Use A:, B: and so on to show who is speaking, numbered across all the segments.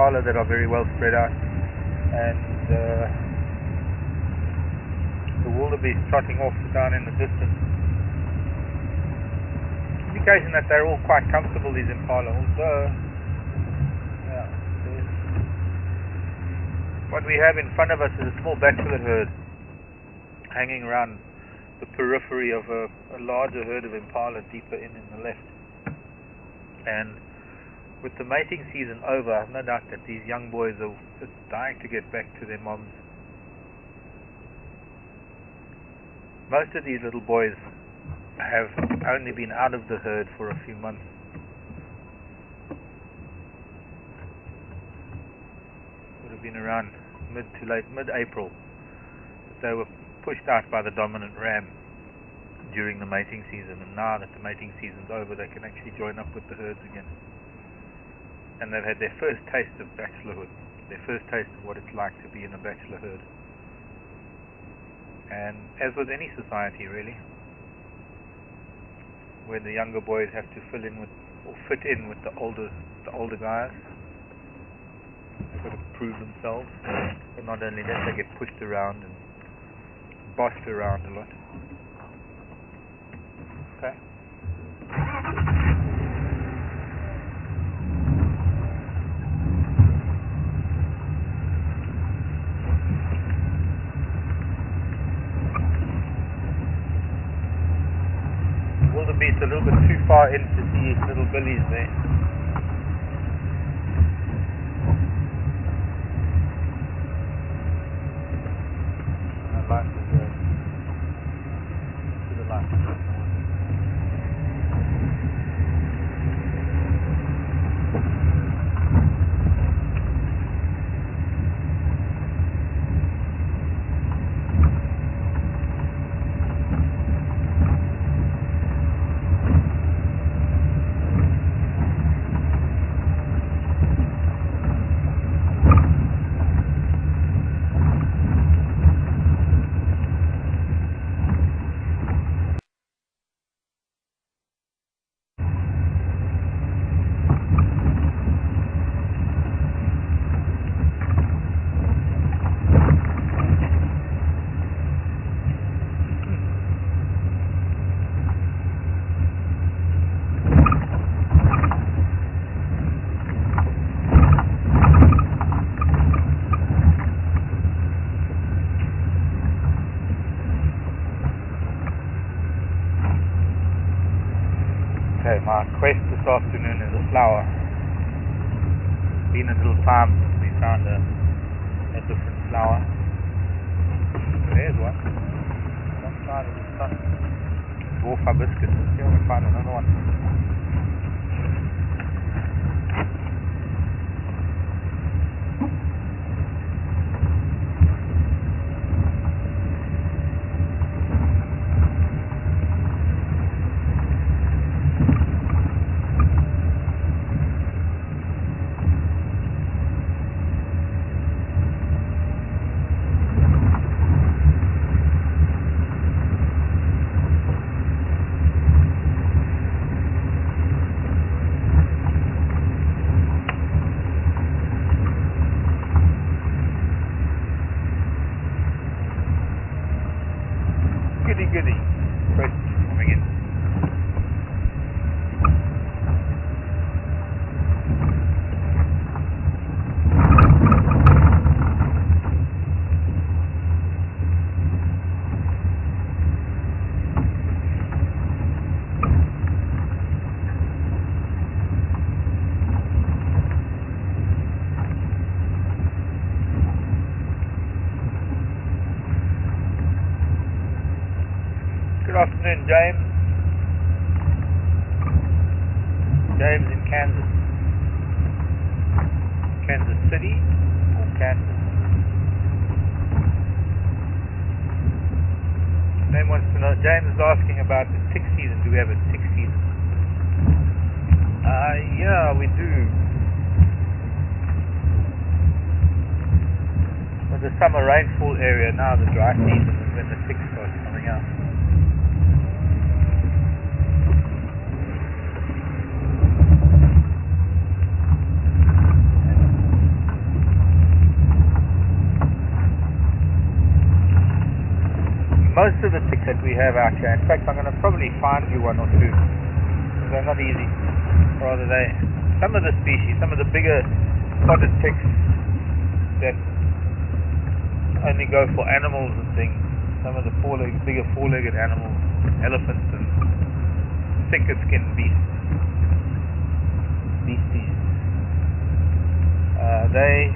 A: impala that are very well spread out, and the wildebeest trotting off down in the distance. Indication that they're all quite comfortable, these impala, although what we have in front of us is a small bachelor herd hanging around the periphery of a larger herd of impala deeper in the left. And with the mating season over, I've no doubt that these young boys are just dying to get back to their moms. Most of these little boys have only been out of the herd for a few months. Would have been around mid-April that they were pushed out by the dominant ram during the mating season, and now that the mating season's over, they can actually join up with the herds again. And they've had their first taste of bachelorhood, their first taste of what it's like to be in a bachelor herd. And as with any society, really, where the younger boys have to fit in with the older guys, they've got to prove themselves. But not only that, they get pushed around and bossed around a lot. Okay. Wildebeest a little bit too far in to see his little billies there. Life is good. To the light. Okay, my quest this afternoon is a flower. It's been a little time since we found a different flower. There's one. One side of the sun. Dwarf hibiscus. Let's see if we find another one. Goody. Fresh coming in. Good afternoon, James. James in Kansas. Kansas City or Kansas? James wants to know. James is asking about the tick season. Do we have a tick season? Yeah, we do. With the summer rainfall area, now the dry season is when the ticks start coming out. most of the ticks that we have out here, in fact I'm going to probably find you one or two, because they're not easy. Rather some of the species, some of the bigger spotted ticks that only go for animals and things, some of the bigger four-legged animals, elephants and thicker skinned beasties, they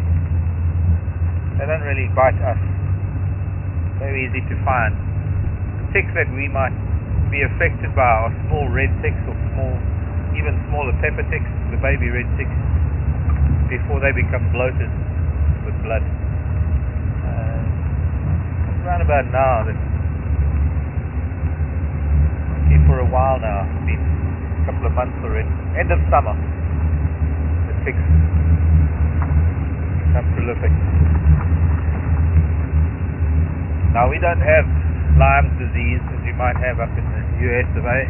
A: don't really bite us. Very easy to find. The ticks that we might be affected by are small red ticks or even smaller pepper ticks, the baby red ticks, before they become bloated with blood. Around about now, actually for a while now, it's been a couple of months already, end of summer, the ticks become prolific. Now we don't have Lyme disease as you might have up in the US of A.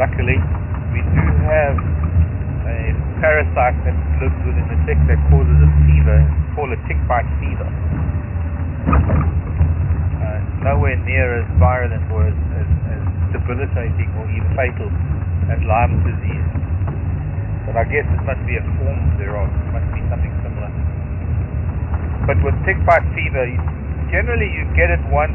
A: Luckily, we do have a parasite that lives within the tick that causes a fever. It's called a tick bite fever. Nowhere near as virulent or as debilitating or even fatal as Lyme disease. But I guess it must be a form thereof. It must be something similar. But with tick bite fever, generally you get it once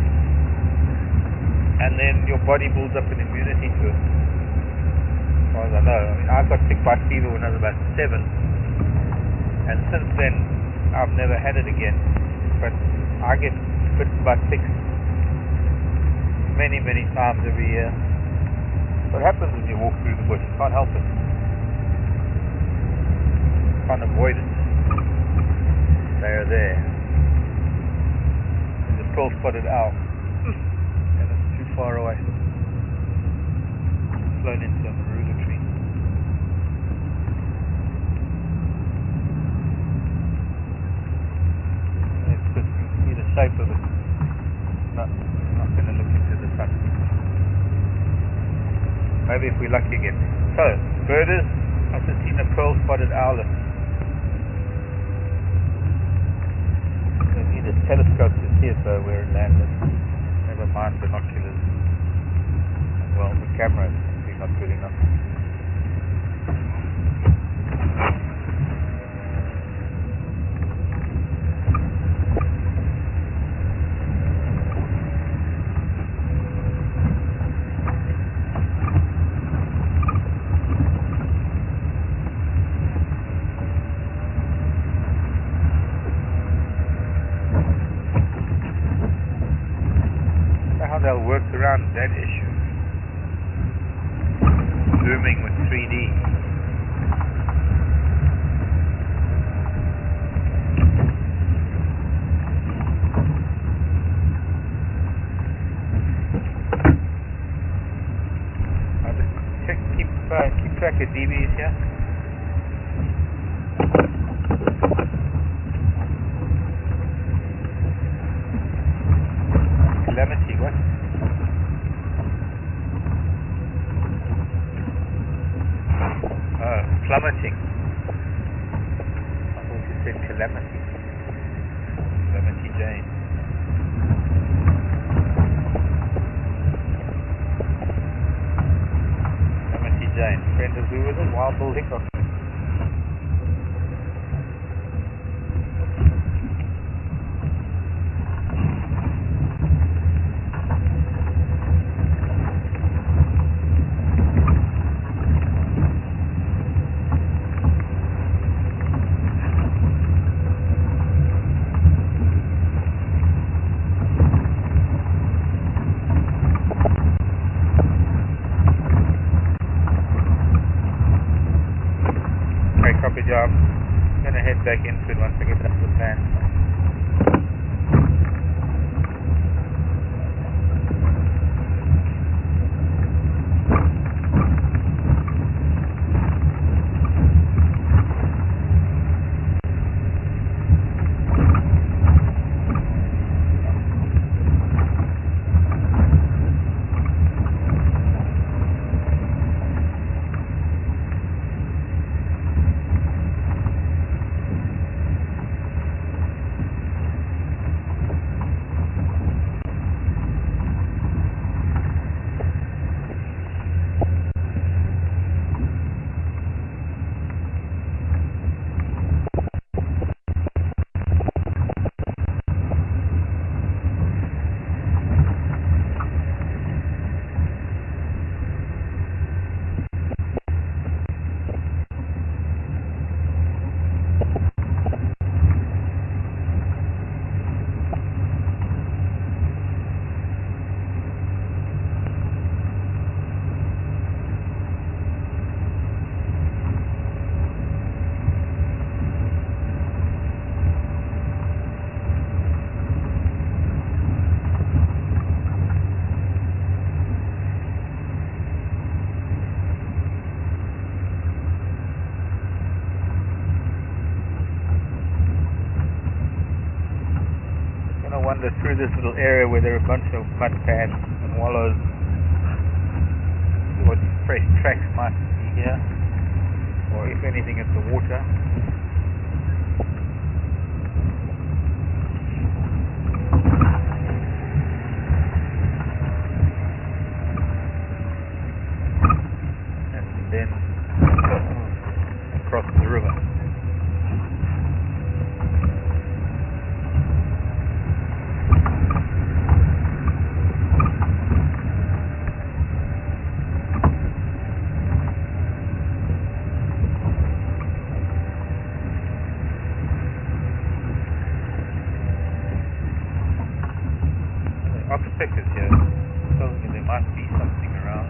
A: and then your body builds up an immunity to it. As far as I know. I mean, I got tick bite fever when I was about 7, and since then I've never had it again. But I get bitten by ticks many times every year. What happens when you walk through the bush? You can't help it. You can't avoid it. They are there. There's a pearl-spotted owl. And it's too far away. Flown into a marula tree. It's just, you can see the shape of it. Not going to look into the sun. Maybe if we're lucky again. So, birders, I've just seen a pearl-spotted owlet. I need a telescope to see it though, where it landed. Never mind binoculars. Well, the camera is probably not good enough. They'll work around that issue. Zooming with 3D. I'll just keep track of dBs here. Calamity, what? Plummeting. I thought you said calamity. Calamity Jane. Calamity Jane. Friend of who was it? Wild Bill Hickok. Copy job. I'm going to head back into it once I get up the plan. go through this little area where there are a bunch of mud pads and wallows. See what fresh tracks might be here, or if anything it's the water. And then across the river. Architectures here telling you there might be something around.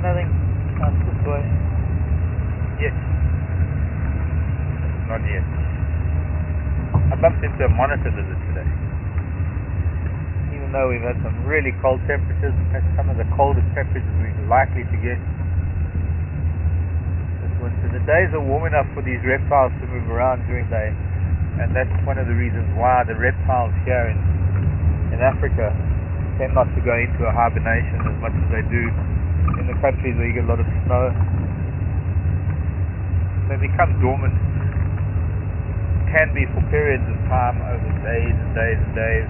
A: Nothing not this way yet. Not yet. I bumped into a monitor lizard today. Even though we've had some really cold temperatures, that's some of the coldest temperatures we're likely to get this winter. The days are warm enough for these reptiles to move around during the day, and that's one of the reasons why the reptiles here in Africa tend not to go into a hibernation as much as they do in the countries where you get a lot of snow. They become dormant, can be for periods of time over days and days and days.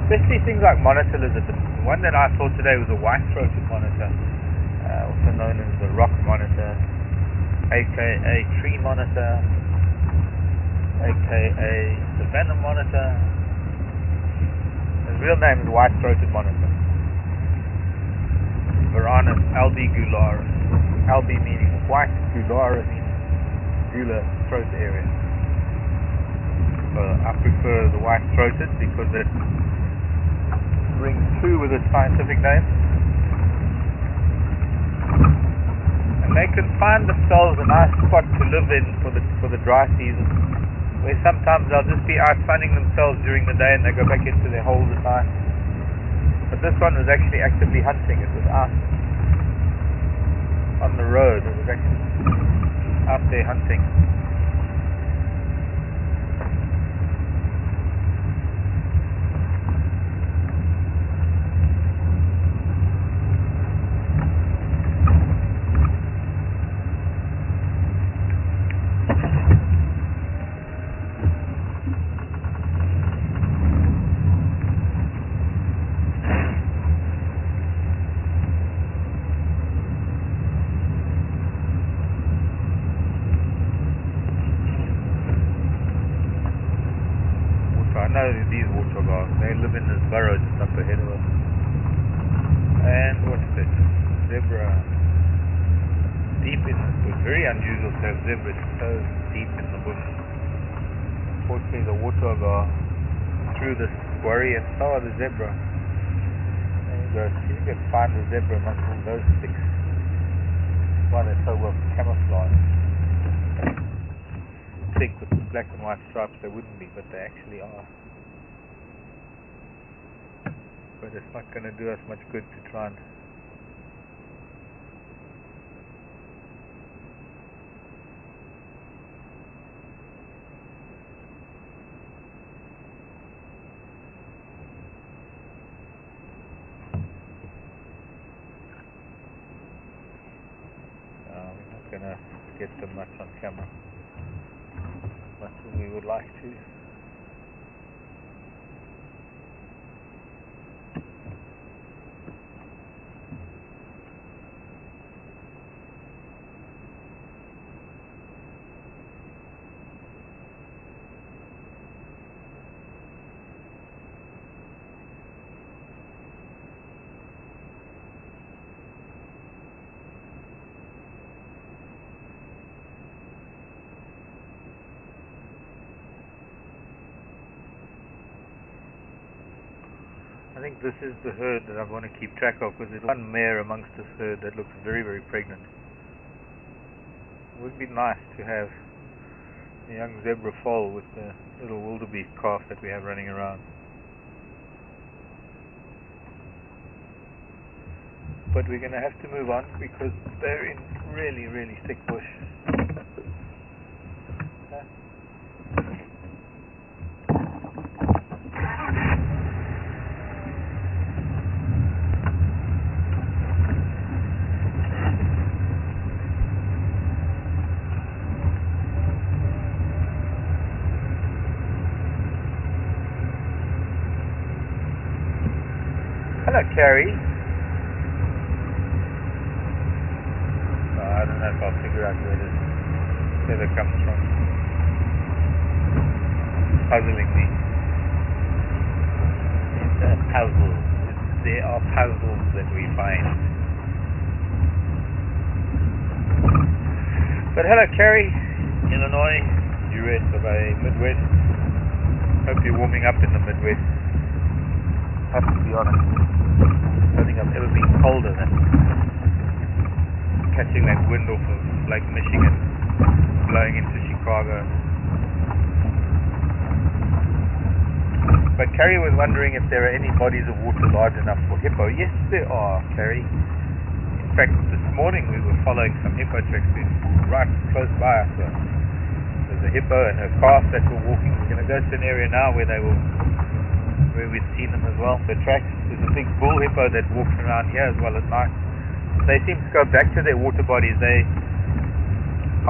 A: Especially things like monitor lizards. The one that I saw today was a white-throated monitor, also known as the rock monitor, aka tree monitor, aka savanna monitor. His real name is white-throated monitor. Varanus albigularis. Albi meaning white, gulara meaning gular throat area. So I prefer the white-throated because it rings true with its scientific name. And they can find themselves a nice spot to live in for the dry season, where sometimes they'll just be out sunning themselves during the day and they go back into their holes at night. But this one was actually actively hunting. It was out on the road. It was actually out there hunting. I know these waterfowl, they live in this burrow just up ahead of us. And what's this? Zebra. Deep in the bush. Very unusual to have zebras so deep in the bush. Unfortunately the waterfowl through this quarry, and so are the zebra. There you go. See if you can find the zebra amongst all those sticks. That's why they're so well camouflaged. I think with the black and white stripes they wouldn't be, but they actually are. But it's not going to do us much good to try and we're not going to get them much on camera, as much as we would like to. I think this is the herd that I want to keep track of, because there's one mare amongst this herd that looks very, very pregnant. It would be nice to have a young zebra foal with the little wildebeest calf that we have running around. But we're going to have to move on because they're in really, really thick bush. Hello, Carrie. I don't know if I'll figure out where this feather comes from. It's puzzling me. It's a puzzle. There are puzzles that we find. But hello, Carrie, Illinois, US of a Midwest. Hope you're warming up in the Midwest. I have to be honest. I don't think I've ever been colder than catching that wind off of Lake Michigan, blowing into Chicago. But Carrie was wondering if there are any bodies of water large enough for hippo. Yes, there are, Carrie. In fact, this morning we were following some hippo tracks right close by us. There's a hippo and her calf that were walking. We're going to go to an area now where we've seen them as well. The tracks, there's a big bull hippo that walks around here as well at night. They seem to go back to their water bodies. They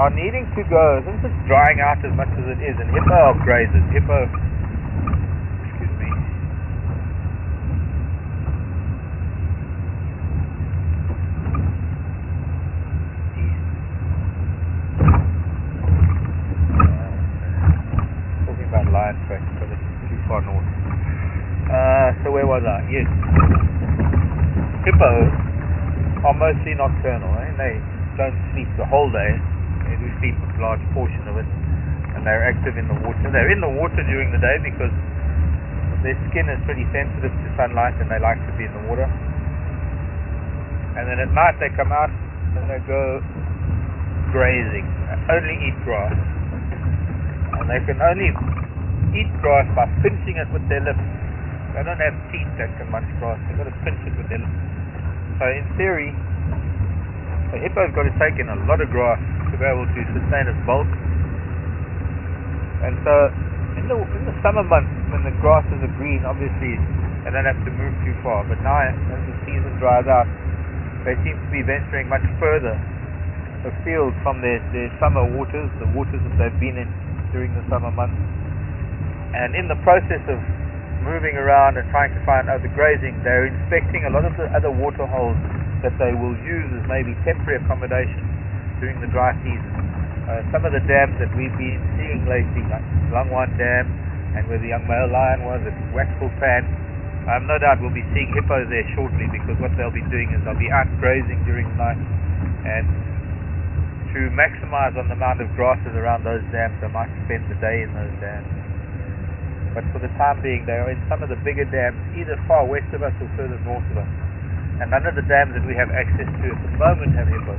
A: are needing to go, since it's drying out as much as it is, and hippo are grazers. Hippo, excuse me. Talking about lion tracks, but it's too far north. So where was I? Yes. Hippos are mostly nocturnal, eh? They don't sleep the whole day. They do sleep a large portion of it, and they're active in the water. They're in the water during the day because their skin is pretty sensitive to sunlight and they like to be in the water. And then at night they come out and they go grazing, only eat grass. And they can only eat grass by pinching it with their lips. They don't have teeth that can munch grass. They've got to pinch it with their lips. So in theory, the hippo's got to take in a lot of grass to be able to sustain its bulk. And so in the summer months when the grasses are green, obviously they don't have to move too far. But now as the season dries out, they seem to be venturing much further afield from their summer waters, the waters that they've been in during the summer months. And in the process of moving around and trying to find other grazing, they're inspecting a lot of the other water holes that they will use as maybe temporary accommodation during the dry season. Some of the dams that we've been seeing lately, like Langwan Dam and where the young male lion was at Waxful Pan, no doubt we'll be seeing hippos there shortly, because what they'll be doing is they'll be out grazing during the night, and to maximize on the amount of grasses around those dams, they might spend the day in those dams. But for the time being, they are in some of the bigger dams, either far west of us or further north of us. And none of the dams that we have access to at the moment have hippos.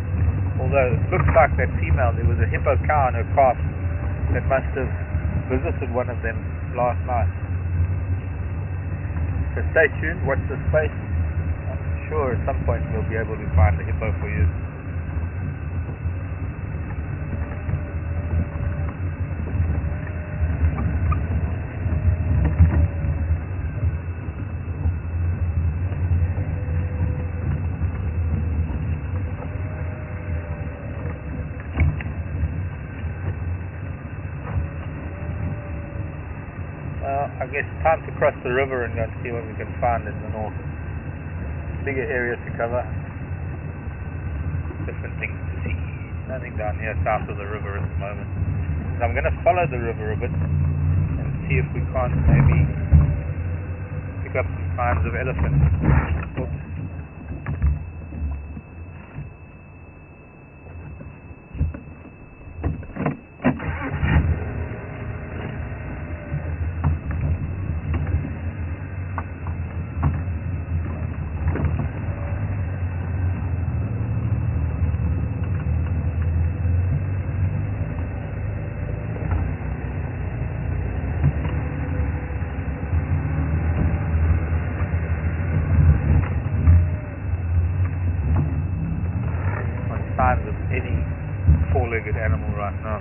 A: Although it looks like that female, there was a hippo cow and her calf that must have visited one of them last night. So stay tuned, watch the space. I'm sure at some point we'll be able to find the hippo for you. I guess it's time to cross the river and go and see what we can find in the north. Bigger area to cover, different things to see. Nothing down here south of the river at the moment. So I'm going to follow the river a bit and see if we can't maybe pick up some signs of elephants. Oops. Signs of any four-legged animal right now.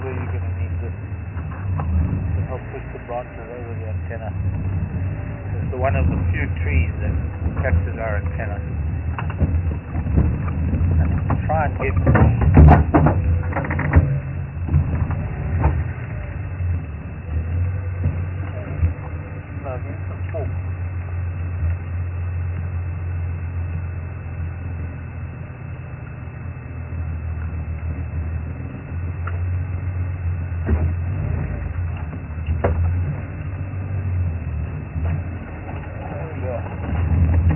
A: Where you're going to need this to help push the branches over the antenna. It's one of the few trees that catches our antenna. And try and get some fork.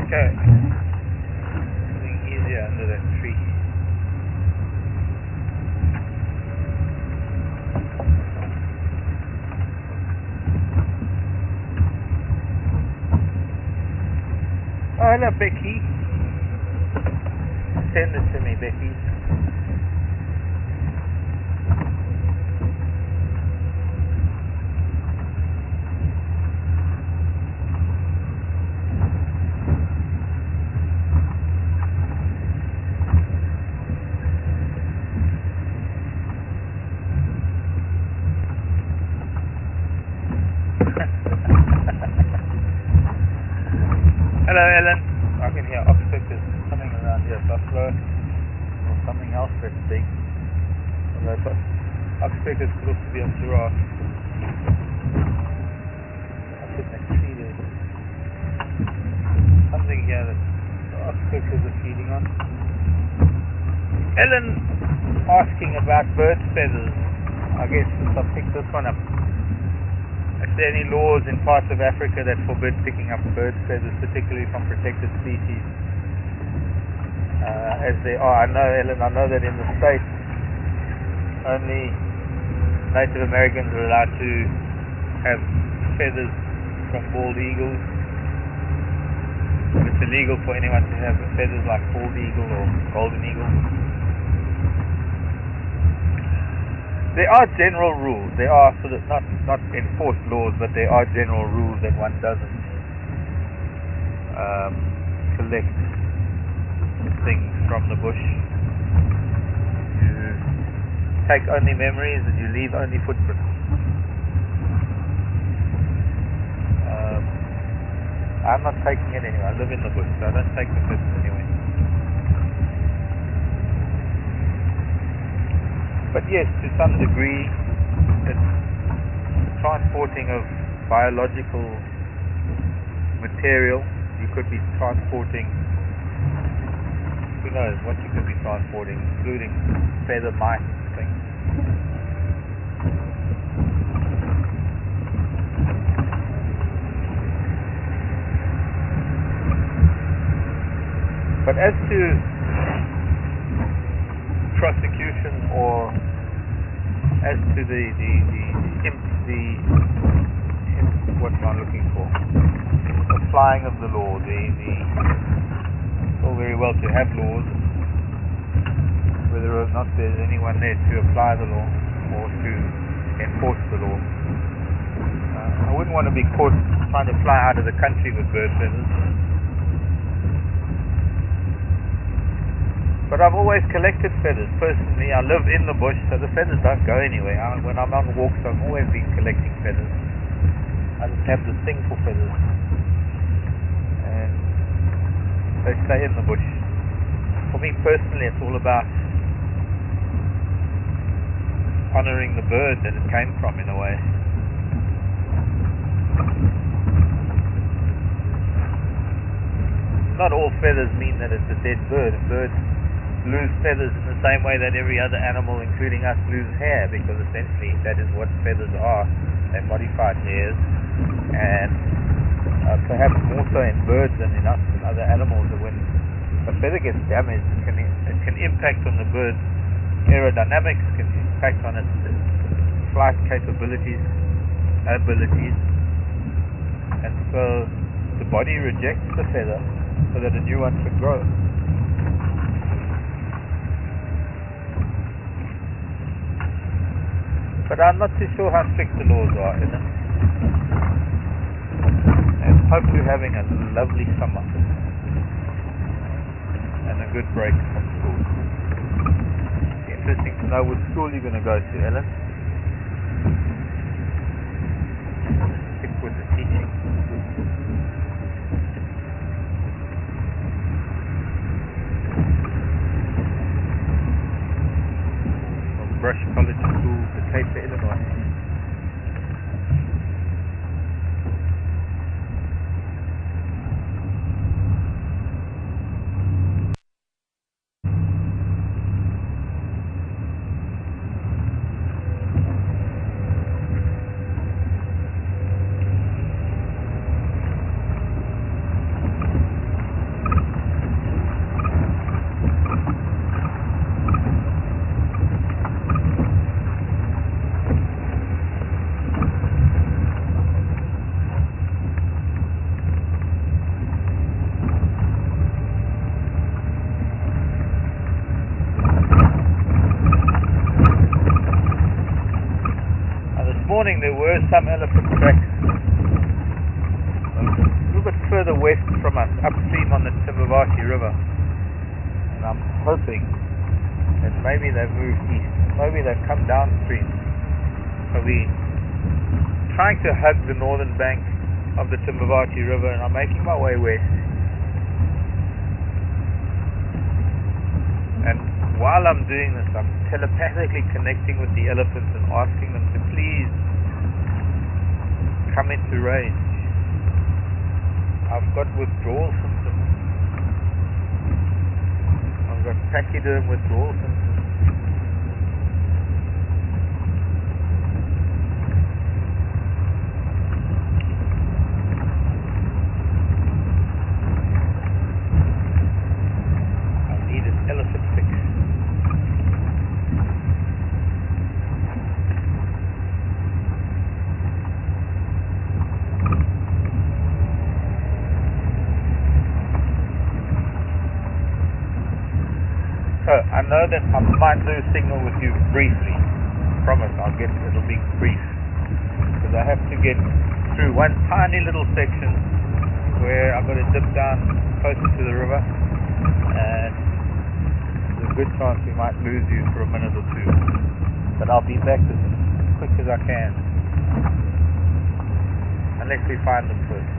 A: Okay, something easier under that tree. Oh, hello, Becky. Send it to me, Becky. Hello, Ellen. I can hear oxpeckers coming around here, buffalo, or something else that's big. Although oxpeckers could also be a giraffe. Up in that tree there. Something here that the oxpeckers are feeding on. Ellen asking about bird feathers. I guess I'll pick this one up. Is there any laws in parts of Africa that forbid picking up bird feathers, particularly from protected species? As they are, I know, Ellen, I know that in the States, only Native Americans are allowed to have feathers from bald eagles. It's illegal for anyone to have feathers like bald eagle or golden eagle. There are general rules. There are sort of not enforced laws, but there are general rules that one doesn't collect things from the bush. You take only memories and you leave only footprints. I'm not taking it anyway. I live in the bush, so I don't take the footprints anyway. But yes, to some degree, it's transporting of biological material. You could be transporting, who knows what you could be transporting, including feather mites and things. But as to prosecution, or as to the what am I looking for? Applying of the law. It's all very well to have laws, whether or not there's anyone there to apply the law or to enforce the law. I wouldn't want to be caught trying to fly out of the country with bird feathers. But I've always collected feathers. Personally, I live in the bush, so the feathers don't go anywhere. When I'm on walks, I've always been collecting feathers. I just have this thing for feathers, and they stay in the bush. For me personally, it's all about honoring the bird that it came from, in a way. Not all feathers mean that it's a dead bird. Birds lose feathers in the same way that every other animal, including us, lose hair, because essentially that is what feathers are. They're modified hairs, and perhaps more so in birds than in us and other animals. That when a feather gets damaged, it can impact on the bird's aerodynamics, can impact on its flight abilities, and so the body rejects the feather so that a new one can grow. But I'm not too sure how strict the laws are in it. And hope you're having a lovely summer and a good break from school. It's interesting to know what school you're going to go to, Ellen. Stick with the teaching. Brush College School, Decatur, Illinois. There were some elephant tracks a little bit further west from us, upstream on the Thornybush River, and I'm hoping that maybe they've moved east, maybe they've come downstream. So we're trying to hug the northern bank of the Thornybush River, and I'm making my way west. And while I'm doing this, I'm telepathically connecting with the elephants and asking them to please come into range. I've got withdrawal symptoms. I've got pachyderm withdrawal symptoms. I need an elephant fix. So I know that I might lose signal with you briefly. Promise, it'll be brief, because I have to get through one tiny little section where I've got to dip down closer to the river, and there's a good chance we might lose you for a minute or two. But I'll be back as quick as I can, unless we find them first.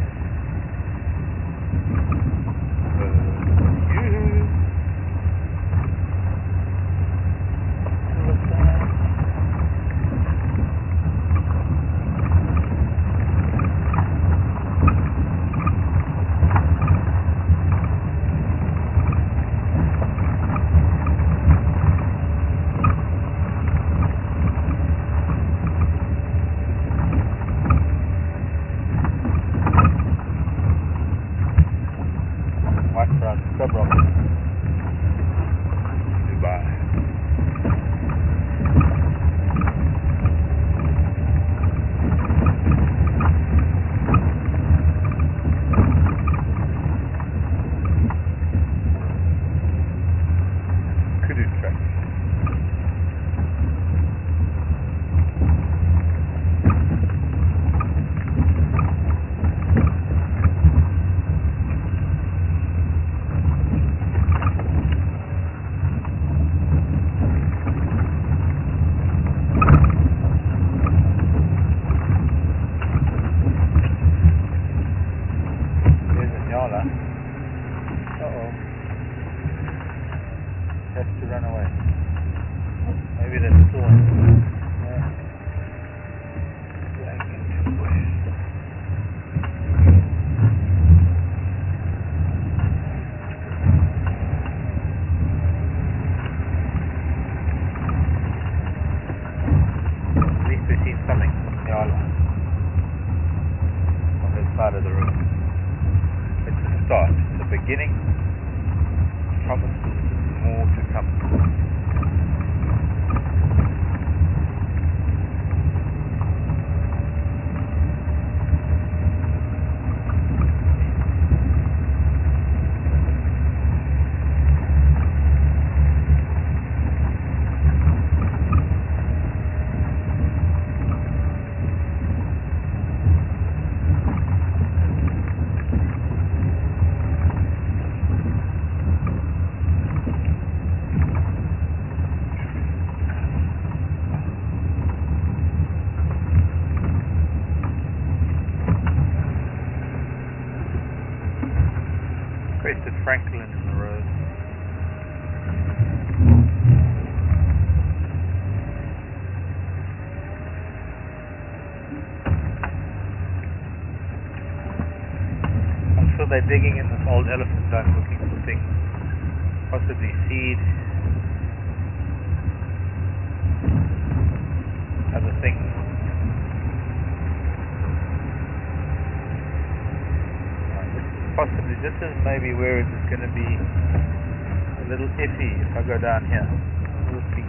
A: Scrub Rock, Dubai. Kudu track. Uh-oh. Has to run away. Maybe that's the one. Yeah. Flying into the bush. At least we've seen something from Nyala on this side of the road. It's a start, it's a beginning. Promises more to come. Crested Franklin in the road. I'm sure they're digging in this old elephant dung looking for things, possibly seed, other things. Possibly, this is maybe where it's going to be a little iffy if I go down here. We'll see.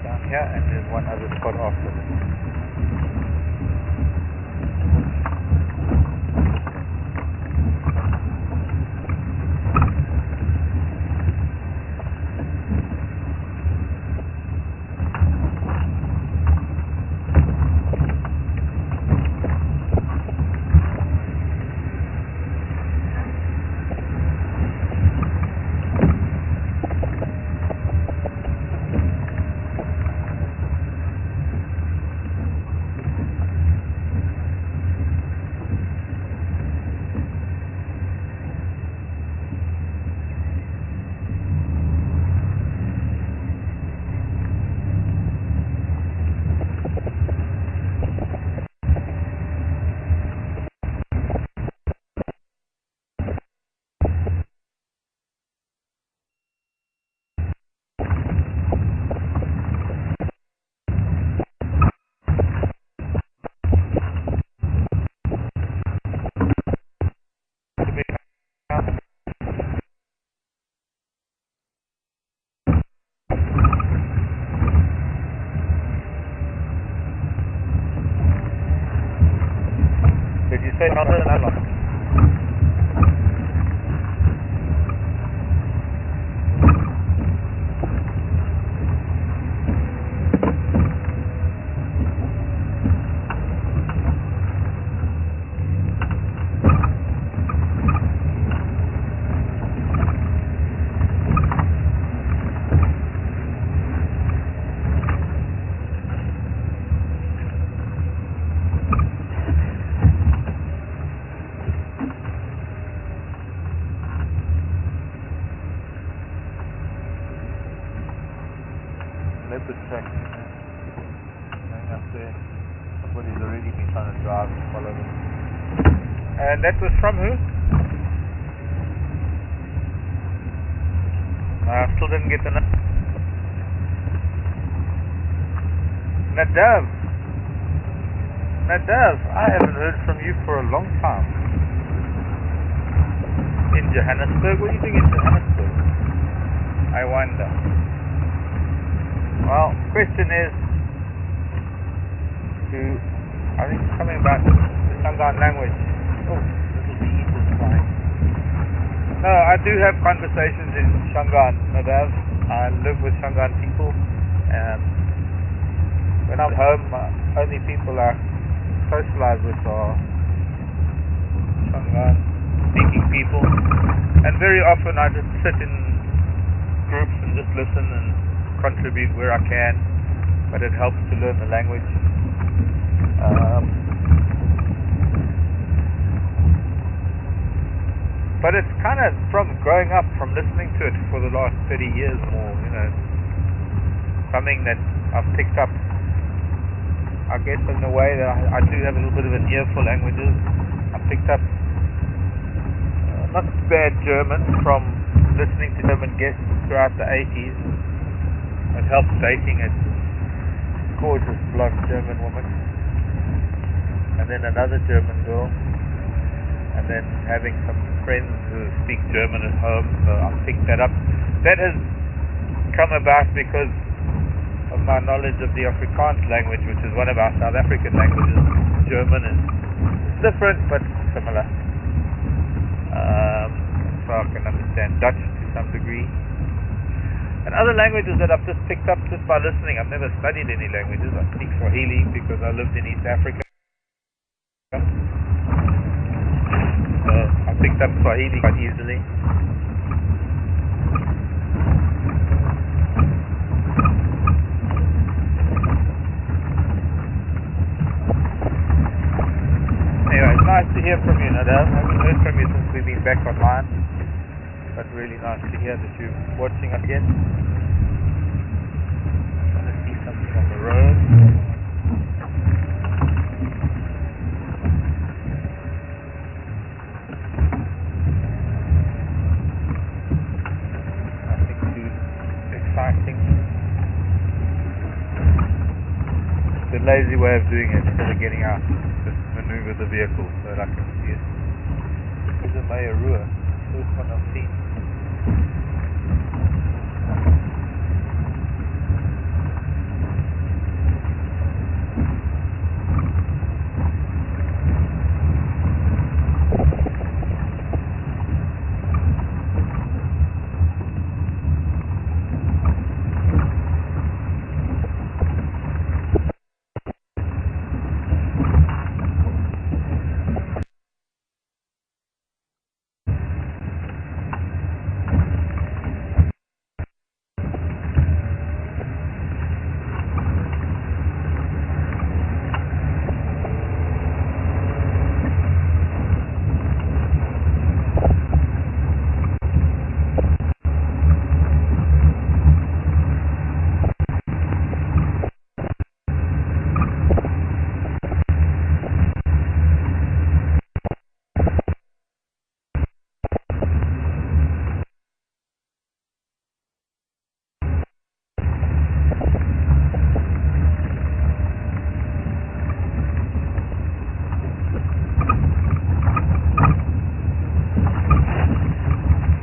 A: Down here, and there's one other spot after this. Did you say another island? Leopard track going up there. Somebody's already been trying to drive and follow them. And that was from who? I still didn't get the name. Nadav. Nadav, I haven't heard from you for a long time. In Johannesburg? What are you doing in Johannesburg? I wonder. Well, question is, I think it's something about the Shangaan language. Oh, little heat is flying. No, I do have conversations in Shangaan, Nadav. I live with Shangaan people. When I'm home, only people I socialize with are Shangaan speaking people. And very often I just sit in groups and just listen and contribute where I can. But it helps to learn the language. But it's kind of from growing up, from listening to it for the last 30 years more, something that I've picked up, I guess, in a way that I do have a little bit of an ear for languages. I picked up not bad German from listening to German guests throughout the 80s. It helped dating a gorgeous blonde German woman, and then another German girl, and then having some friends who speak German at home, so I picked that up. That has come about because of my knowledge of the Afrikaans language, which is one of our South African languages. German is different but similar. So I can understand Dutch to some degree. And other languages that I've just picked up just by listening. I've never studied any languages. I speak Swahili because I lived in East Africa. So I picked up Swahili quite easily. Anyway, it's nice to hear from you, Nadav. I haven't heard from you since we've been back online. But really nice to hear that you're watching us again. Trying to see something on the road. Nothing too exciting. It's a lazy way of doing it instead of getting out. Just maneuver the vehicle so that I can see it. This is a Mayarua. First one I've seen.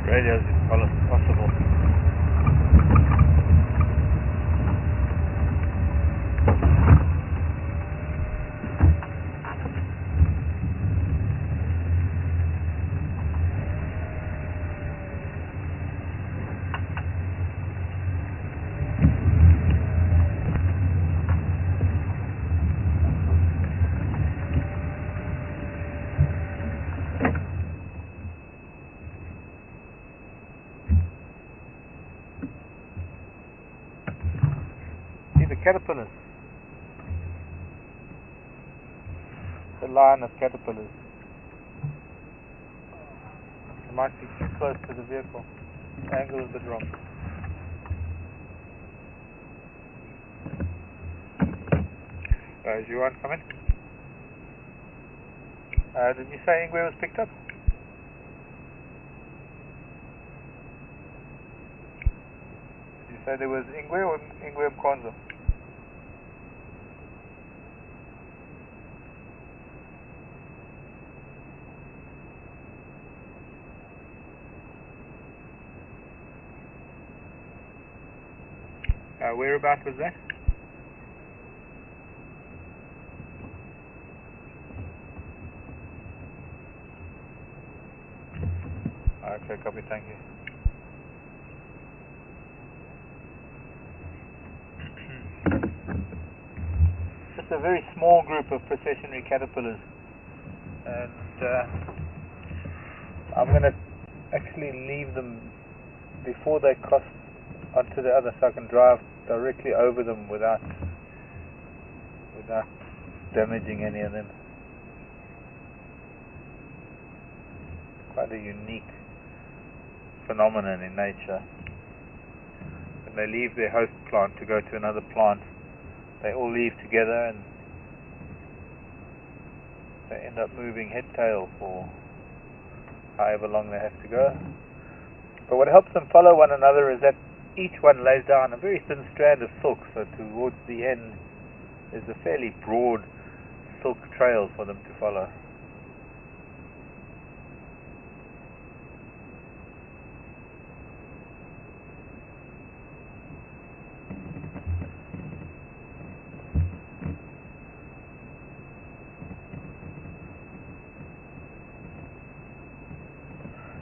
A: Radios as well as possible. The caterpillars. The line of caterpillars. It might be too close to the vehicle. The angle is a bit wrong. Is you want to come in? Did you say Ingwe was picked up? Did you say there was Ingwe or Ingwe Mkonzo? Whereabouts was that? Okay, copy, thank you. Just a very small group of processionary caterpillars, and I'm going to actually leave them before they cross onto the other, so I can drive directly over them without damaging any of them. Quite a unique phenomenon in nature. When they leave their host plant to go to another plant, they all leave together and they end up moving head tail for however long they have to go. But what helps them follow one another is that each one lays down a very thin strand of silk, so towards the end there's a fairly broad silk trail for them to follow.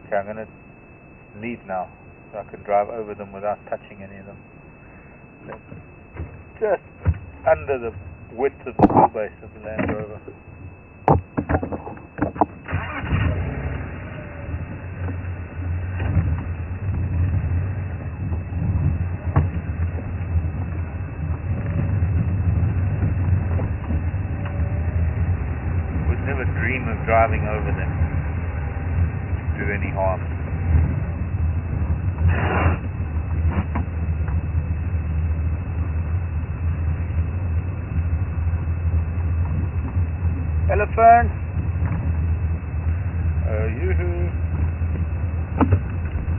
A: Okay, I'm going to leave now, so I can drive over them without touching any of them. Just under the width of the wheelbase of the Land Rover. Would never dream of driving over them to do any harm. Elephant! Yoo-hoo!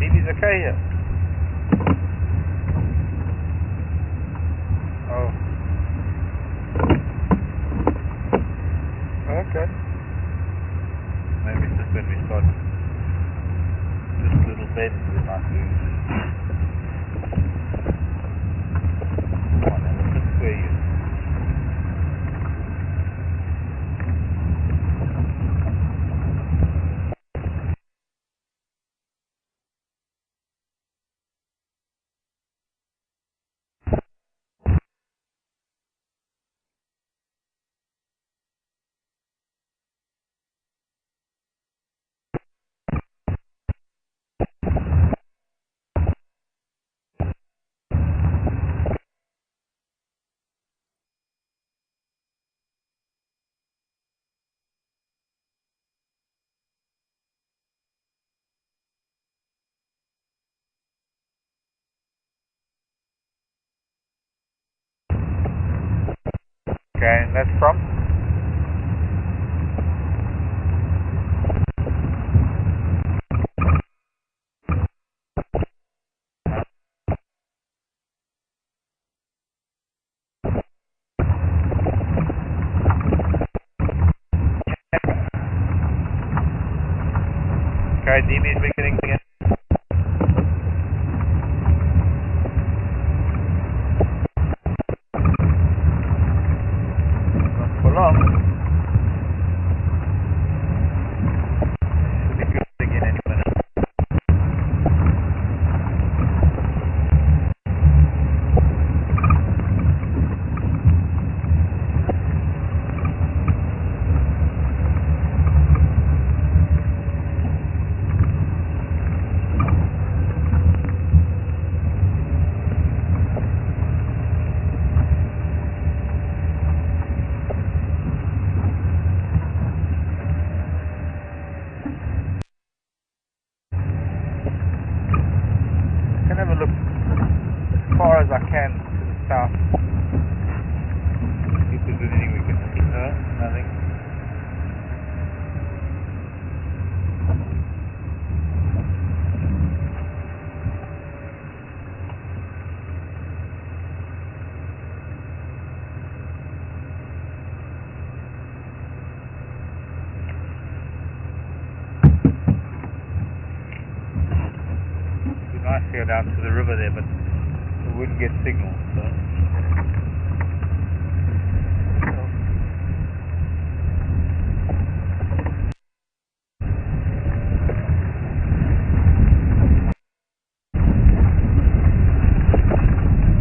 A: Evie's okay here. Oh. Okay. Maybe it's just when we start this little bend we might lose. Come on, elephant, where are you? Okay, and that's from? Okay, DB is beginning again. Not for long. Should be good again any minute. Have a look as far as I can to the south. See if there's anything we can see. No, nothing. Nice to go down to the river there, but the wouldn't get signal. So.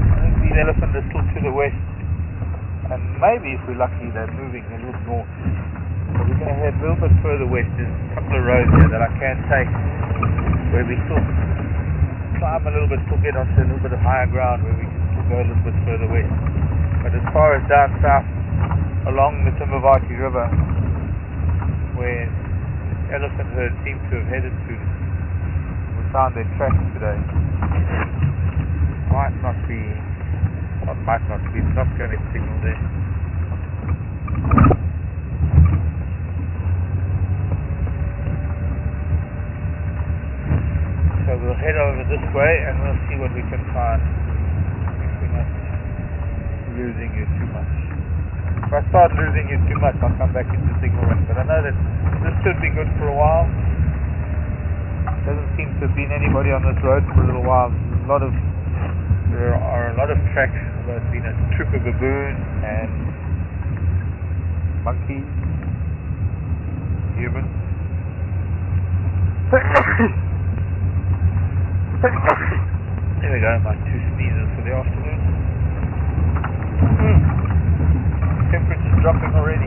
A: I think these elephants are still to the west, and maybe if we're lucky they're moving a little north. So we're going to head a little bit further west. There's a couple of roads here that I can take where we still climb a little bit, still get onto a little bit of higher ground where we can still go a little bit further west. But as far as down south along the Thornybush River, where elephant herds seem to have headed to, we found their tracks today. Might not be, not going to signal there. So we'll head over this way and we'll see what we can find. If we're not losing you too much. If I start losing you too much, I'll come back into signal range. But I know that this should be good for a while. Doesn't seem to have been anybody on this road for a little while. There are a lot of tracks. There's been a troop of baboons and monkeys, humans. There we go, my 2 sneezes for the afternoon. Temperature's dropping already.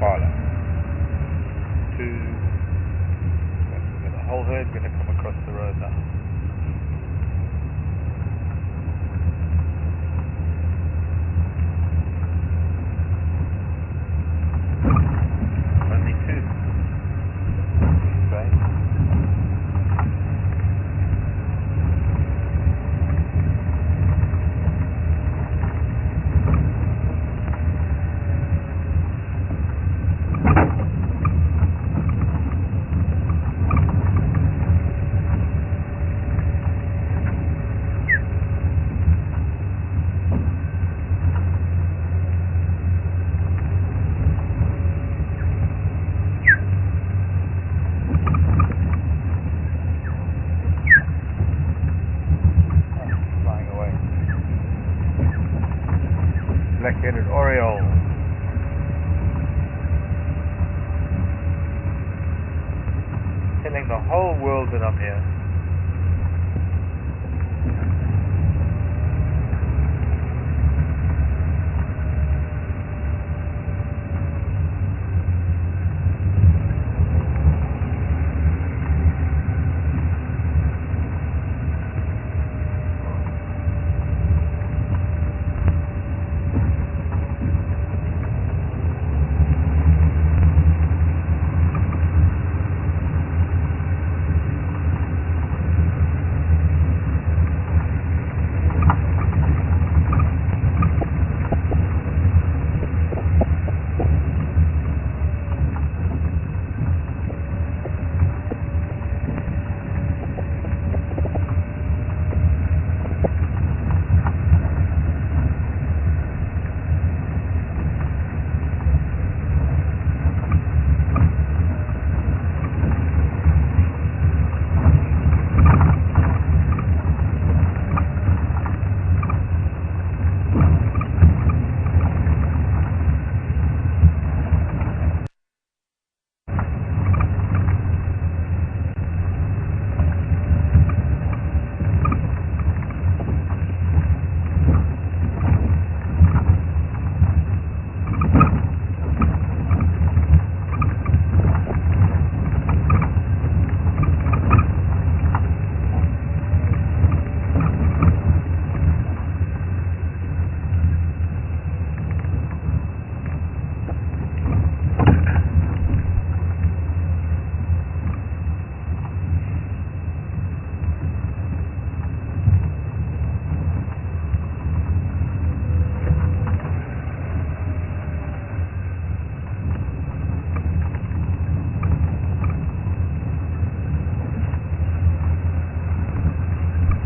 A: Follow. 2. The whole herd's going to come across the road now. Black-headed oriole. Telling the whole world that I'm here.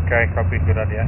A: Okay, copy, good idea.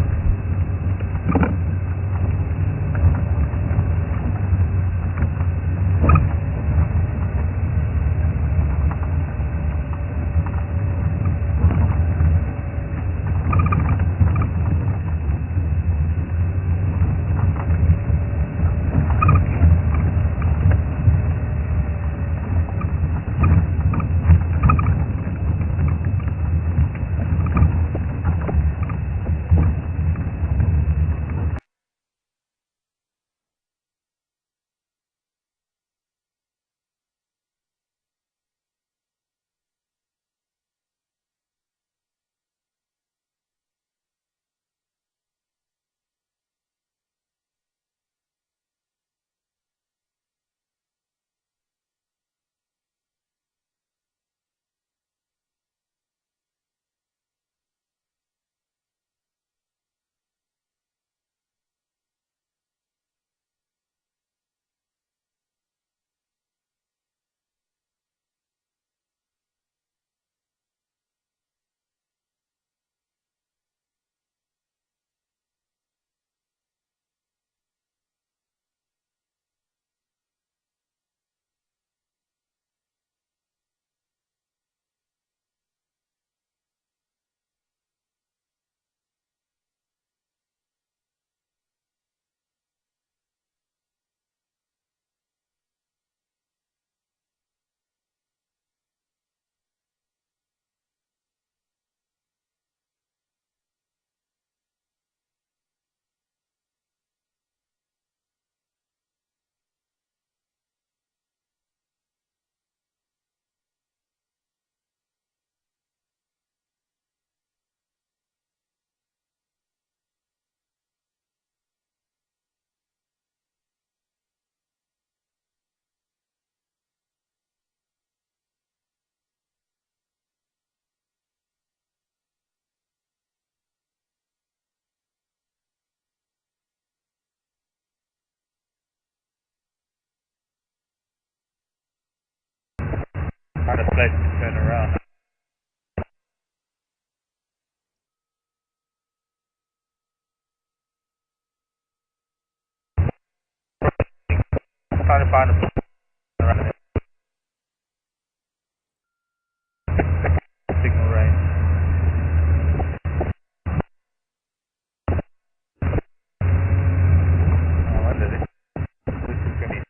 A: Kind of place to turn around. Trying to find a place to turn around. Signal range. I wonder if this is going to be.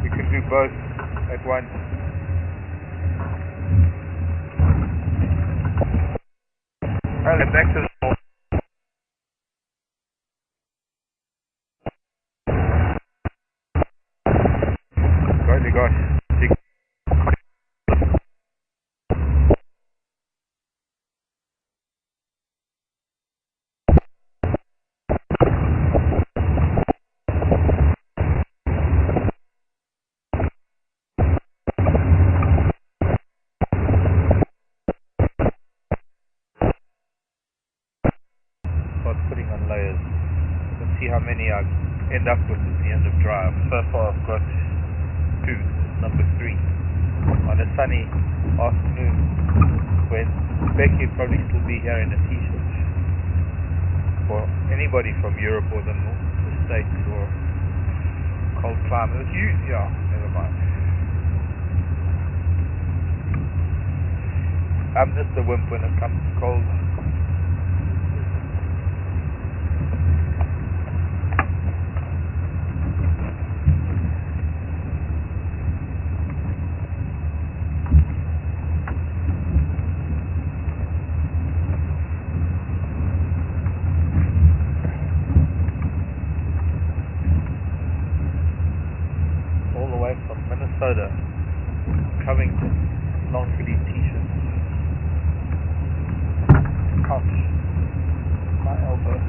A: You can do both at once. Alright, back to the north. Holy gosh. Start putting on layers. Let's see how many I end up with at the end of drive. So far I've got 2, number 3. On a sunny afternoon when Becky would probably still be here in a t-shirt. For anybody from Europe or the States or cold climate. Yeah, never mind. I'm just a wimp when it comes to cold. From Minnesota, Covington, long sleeve t-shirts. Couch, my elbow.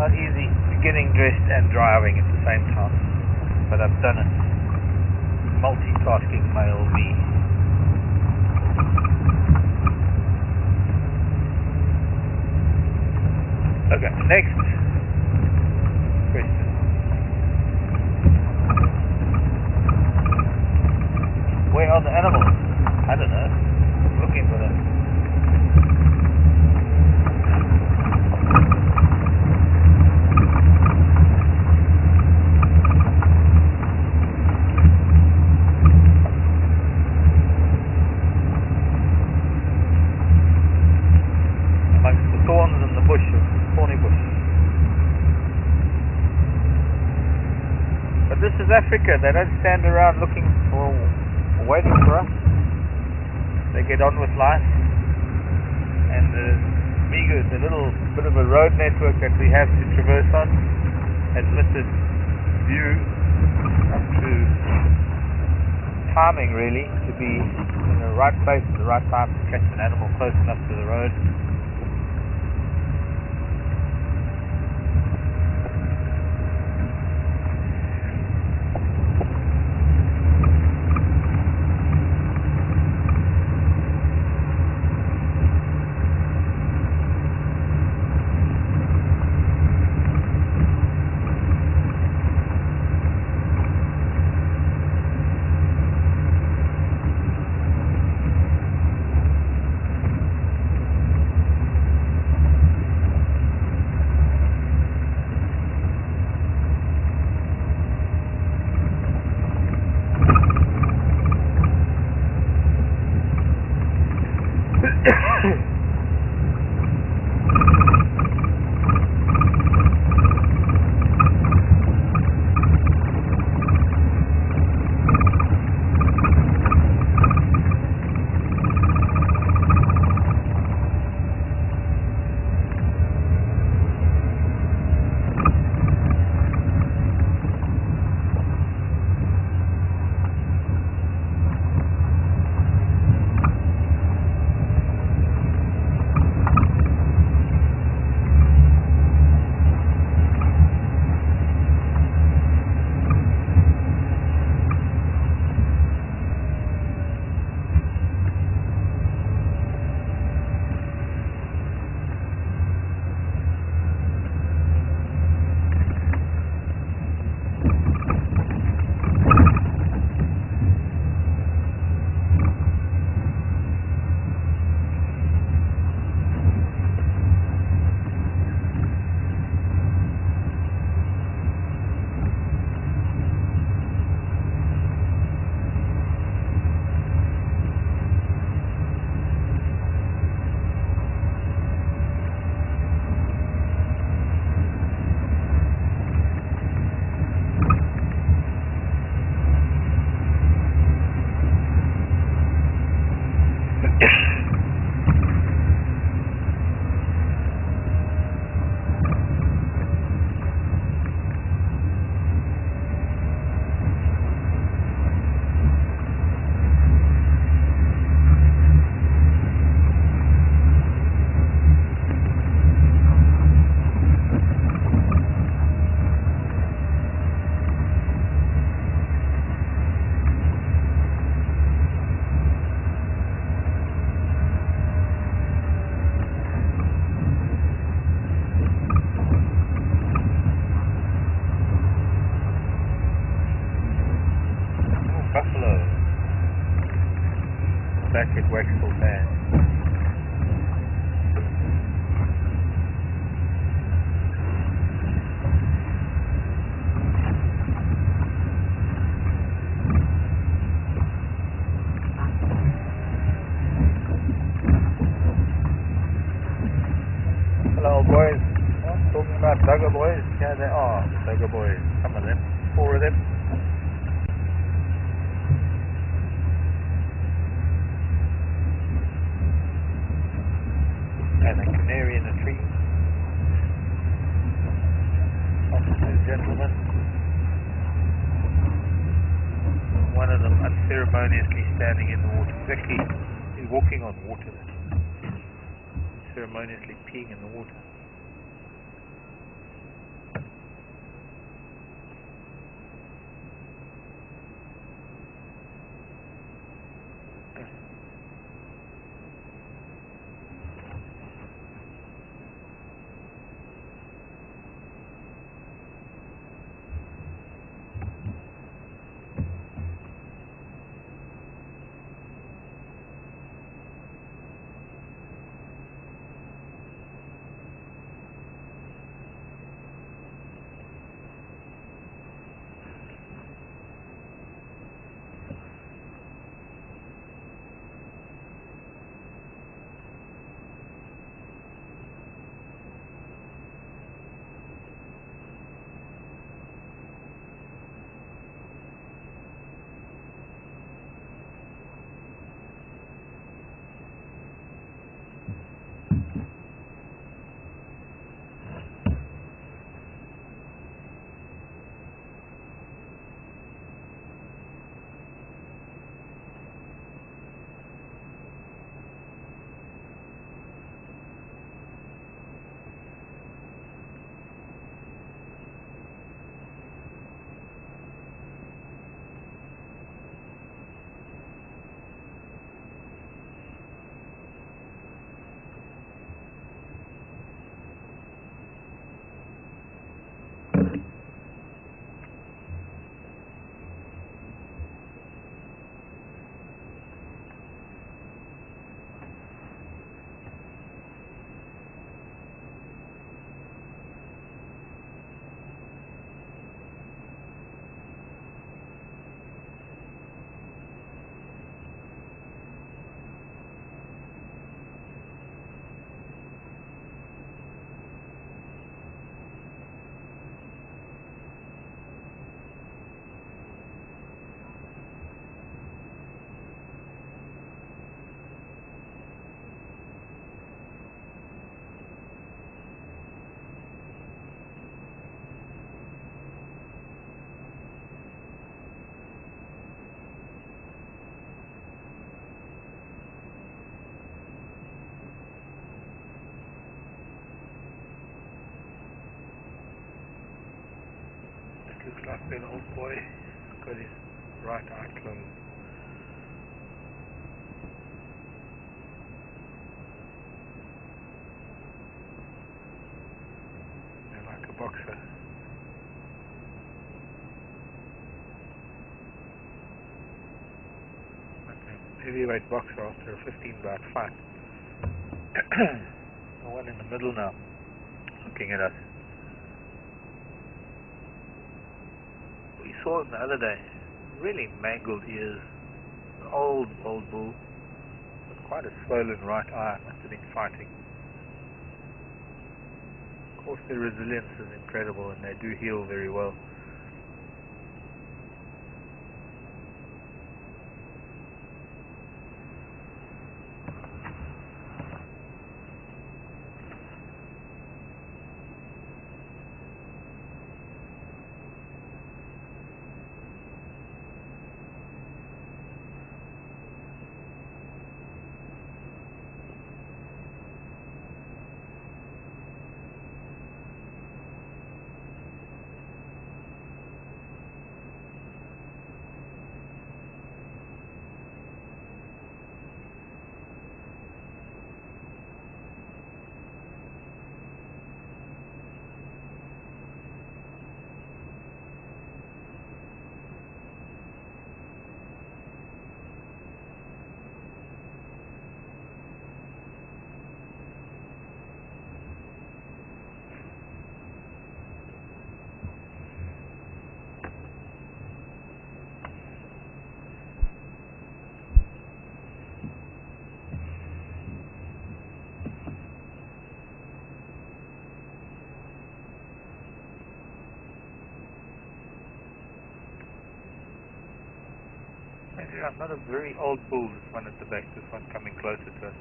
A: Not easy getting dressed and driving at the same time, but I've done it. Multitasking male me. Okay, next question. Where are the animals? I don't know. Looking for them. Thorns in the bush of Thornybush. But this is Africa. They don't stand around looking for or waiting for us. They get on with life. And the little bit of a road network that we have to traverse on admit this view up to timing really, to be in the right place at the right time to catch an animal close enough to the road. Buffalo. Back at Waxful Band. Hello boys. Oh, talking about Duggar boys. Yeah, they are Duggar boys. Some of them. 4 of them. And a canary in a tree. Officers, gentlemen. One of them unceremoniously standing in the water. He's actually walking on water. Ceremoniously peeing in the water. Looks like that old boy got his right eye closed. They're like a boxer. Heavyweight boxer after a 15-bout fight. The one in the middle now, looking at us. We saw him the other day. Really mangled ears. An old bull. With quite a swollen right eye. Must have been fighting. Of course, their resilience is incredible and they do heal very well. I'm not a very old bull, this one at the back, this one coming closer to us.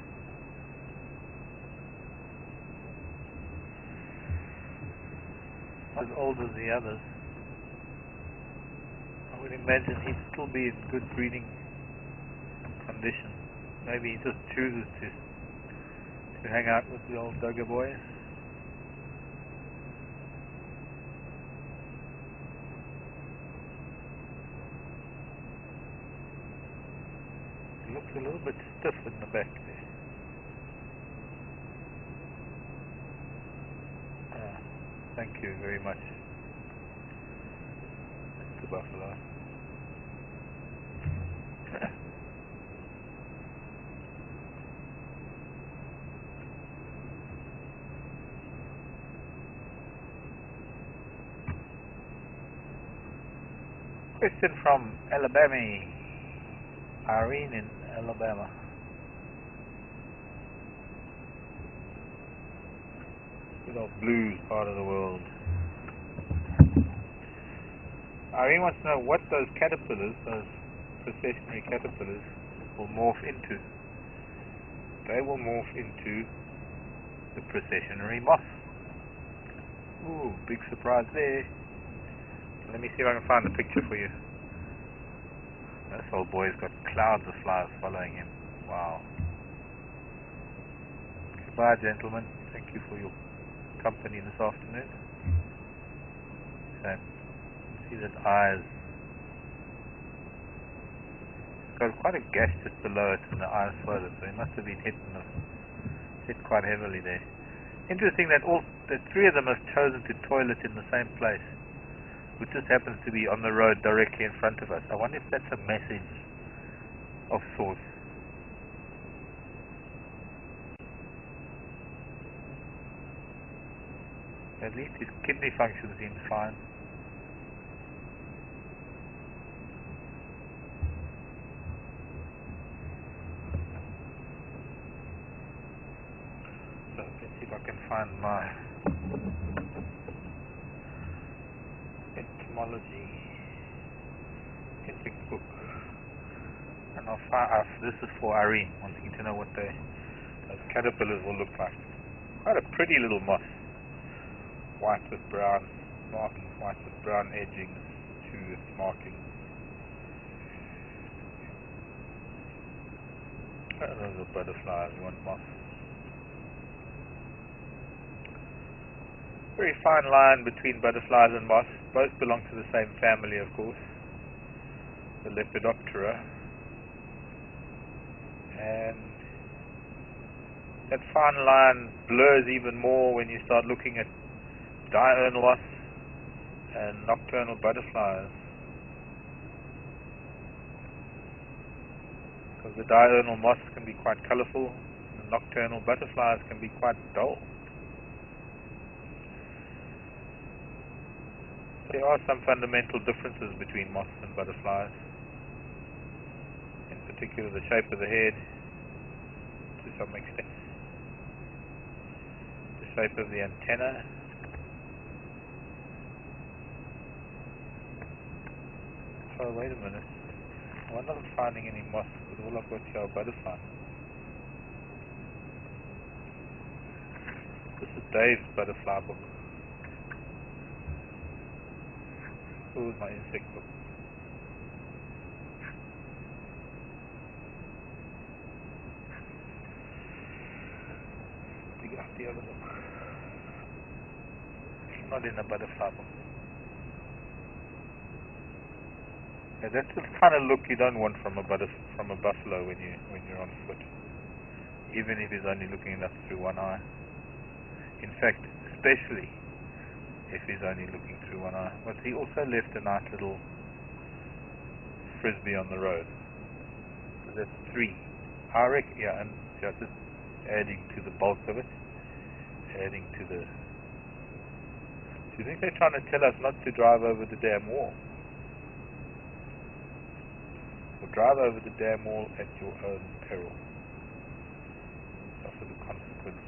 A: Not as old as the others. I would imagine he'd still be in good breeding condition. Maybe he just chooses to hang out with the old Duggar boys. Looks a little bit stiff in the back there. Thank you very much. That's the buffalo. Question from Alabama. Irene in Alabama. Good old blues part of the world. Irene wants to know what those caterpillars, those processionary caterpillars, will morph into. They will morph into the processionary moth. Ooh, big surprise there. Let me see if I can find the picture for you. This old boy's got clouds of flies following him. Wow. Goodbye, gentlemen. Thank you for your company this afternoon. So, see that eyes. It's got quite a gash just below it and the eye swollen, so he must have been hit quite heavily there. Interesting that three of them have chosen to toilet in the same place, which just happens to be on the road directly in front of us. I wonder if that's a message of sorts. At least his kidney function seems fine. So let's see if I can find my entomology epic book, and I'll find this is for Irene, wanting to know what those caterpillars will look like. Quite a pretty little moth, white with brown markings, white with brown edgings to its markings. Those are butterflies, you want moths. Very fine line between butterflies and moths. both belong to the same family, of course, the Lepidoptera, and that fine line blurs even more when you start looking at diurnal moths and nocturnal butterflies, because the diurnal moths can be quite colorful, and the nocturnal butterflies can be quite dull. There are some fundamental differences between moths and butterflies, in particular the shape of the head to some extent, the shape of the antenna, oh wait a minute, I wonder if I'm finding any moths, but all I've got here are butterflies. This is Dave's butterfly book. What was my insect book? Dig up the other book. It's not in the butterfly book. Yeah, that's the kind of look you don't want from a buffalo when you're on foot, even if he's only looking at us through one eye. In fact, especially if he's only looking through one eye. But he also left a nice little frisbee on the road. So that's 3. I reckon, yeah, and just adding to the bulk of it, adding to the... Do you think they're trying to tell us not to drive over the damn wall? Or drive over the damn wall at your own peril. Suffer the consequence.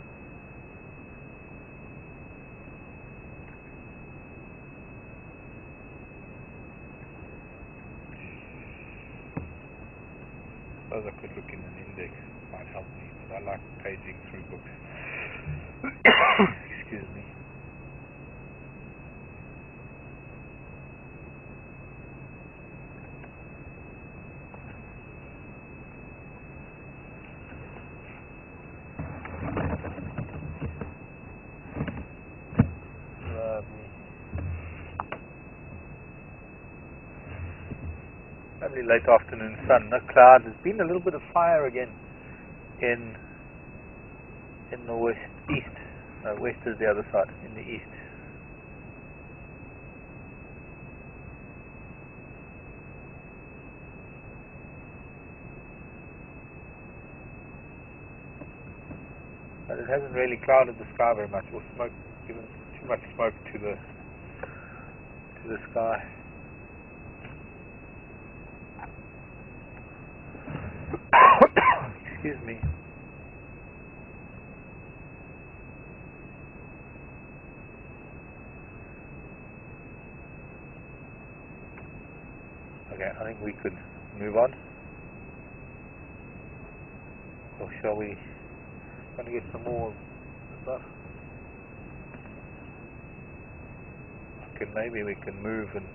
A: I suppose I could look in an index, it might help me, but I like paging through books. Excuse me. Lovely late afternoon sun, no cloud. There's been a little bit of fire again in the east. West is the other side, in the east. But it hasn't really clouded the sky very much, or smoke, given too much smoke to the sky. Excuse me. Okay, I think we could move on. Or shall we? Going to get some more stuff. Okay, maybe we can move and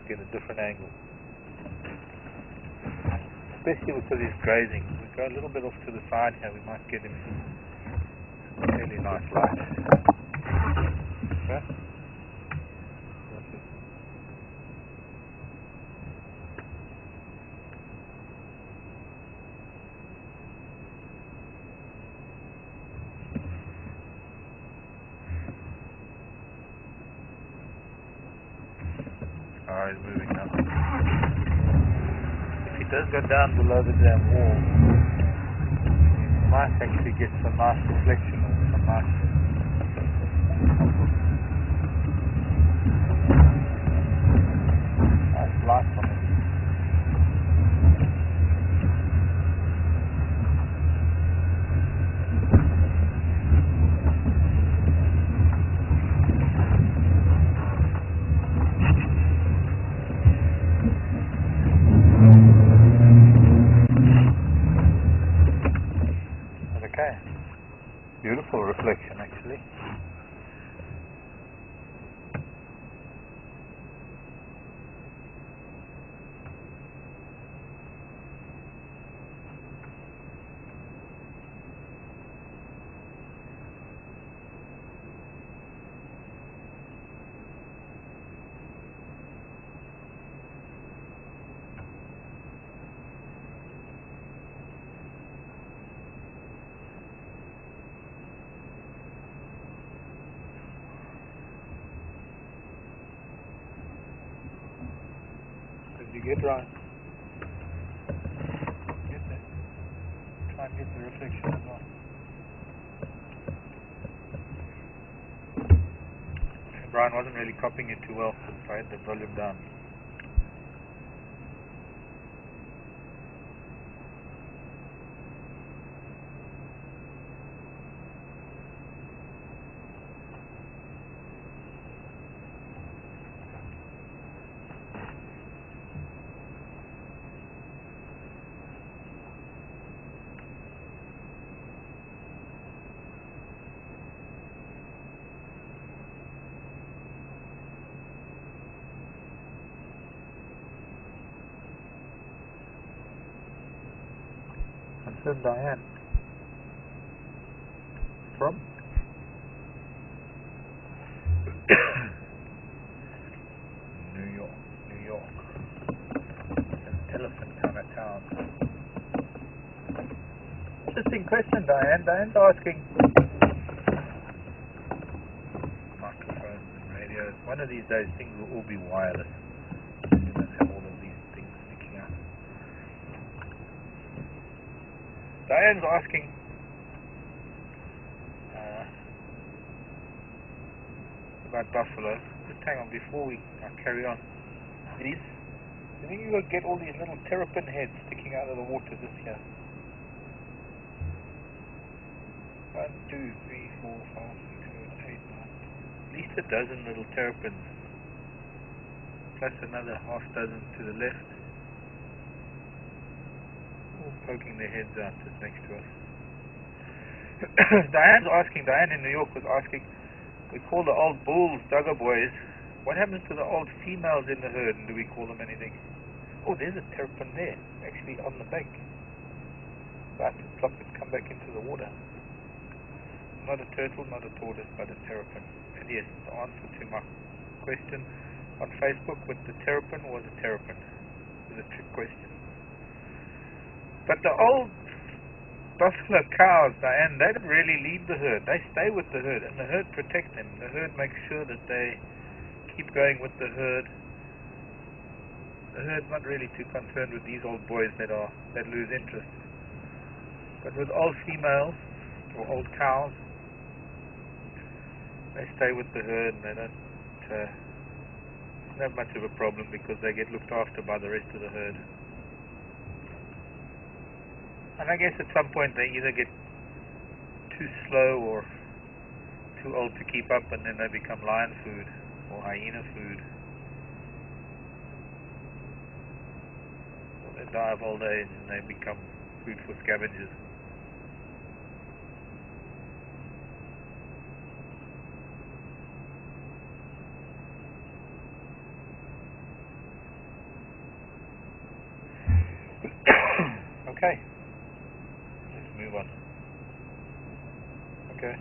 A: get a different angle. Especially because he's grazing. We go a little bit off to the side here, we might get him some fairly nice light. Okay? Alright, he's moving now. If he does go down below the damn wall, you might actually get some nice reflection or some nice light from it. Okay, beautiful reflection actually. Get Ryan. Get there. Try and get the reflection as well. Brian wasn't really copying it too well, so I had the volume down. Confirm Diane. From? New York. An elephant kind of town. Interesting question, Diane. Diane's asking. Microphones and radios. One of these days things will all be wireless. You won't have all of these things sticking out. Diane's asking about buffalo. Just hang on before we carry on. These, I think you will get all these little terrapin heads sticking out of the water this year. 1, 2, 3, 4, 5, 6, 7, 8, 9. At least a dozen little terrapins. Plus another half dozen to the left. Poking their heads out just next to us. Diane in New York was asking, we call the old bulls Duggar boys. What happens to the old females in the herd, and do we call them anything? Oh, there's a terrapin there, actually on the bank. About to plop it, come back into the water. Not a turtle, not a tortoise, but a terrapin. And yes, the answer to my question on Facebook with the terrapin was a terrapin. It was a trick question. But the old buffalo cows, Diane, they don't really lead the herd. They stay with the herd, and the herd protect them. The herd makes sure that they keep going with the herd. The herd's not really too concerned with these old boys that lose interest. But with old females or old cows, they stay with the herd, and they don't have much of a problem because they get looked after by the rest of the herd. And I guess at some point they either get too slow or too old to keep up, and then they become lion food or hyena food. Or they die of old age and they become food for scavengers. Okay. Move on. Okay.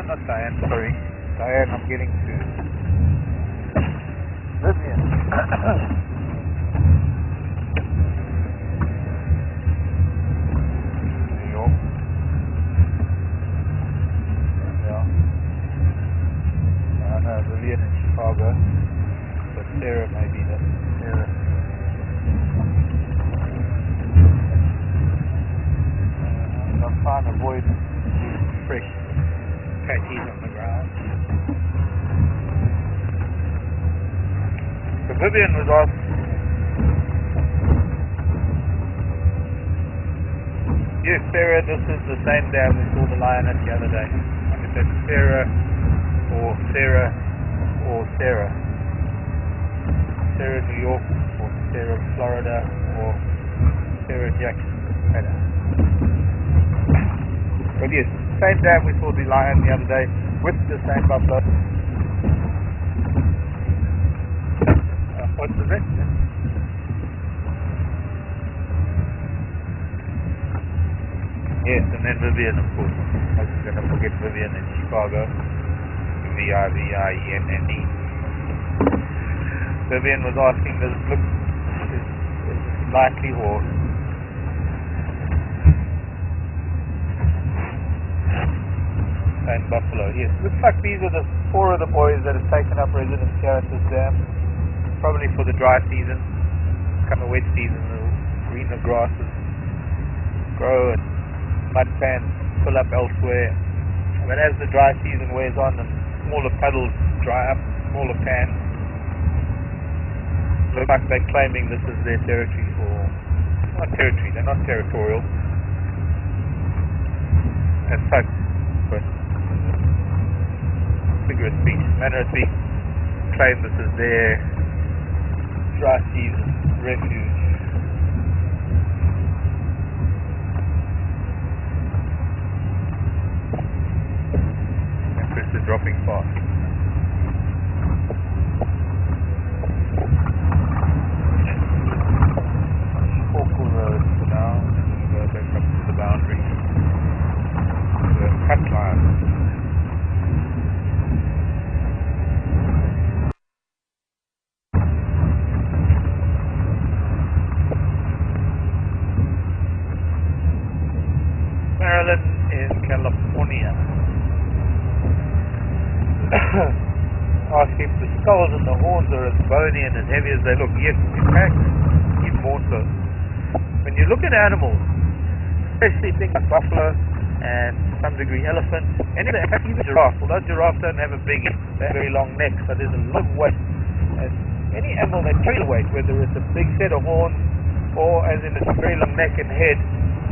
A: Not Diane, sorry. Diane, I'm getting to Vivian. New York. Yeah. No, Vivian in Chicago. But Sarah maybe that. Sarah. I'm trying to avoid fresh patties on the ground. So Vivian was asked, yes, Sarah, this is the same day we saw the lioness the other day. I could say Sarah or Sarah or Sarah. Sarah, New York, or Sarah, Florida, or Sarah Jackson. But yes, same dam we saw the lion the other day with the same buffalo. What's the rest? Yes, and then Vivian, of course. I was going to forget Vivian in Chicago. Vivienne. Vivian was asking, does it look is likely or same buffalo? Yes, looks like these are the 4 of the boys that have taken up residence here at this dam. Probably for the dry season. Come the wet season, the greener grasses grow and mud pans fill up elsewhere. But as the dry season wears on and smaller puddles dry up, smaller pans, look like they're claiming this is their territory for, not territory, they're not territorial as such, but figure of speech, manner of speech, claim this is their dry season refuge. And Chris is dropping fast. Awful road for now, and then we go back up to the boundary. The cut line. Maryland in California. Ask if the skulls and the horns are as bony and as heavy as they look. Yes, in fact, even more so. When you look at animals, especially things like buffalo and to some degree elephant, and even giraffe, although giraffes don't have a big, very long neck, so there's a lot of weight. And any animal that carries weight, whether it's a big set of horns or as in a very long neck and head,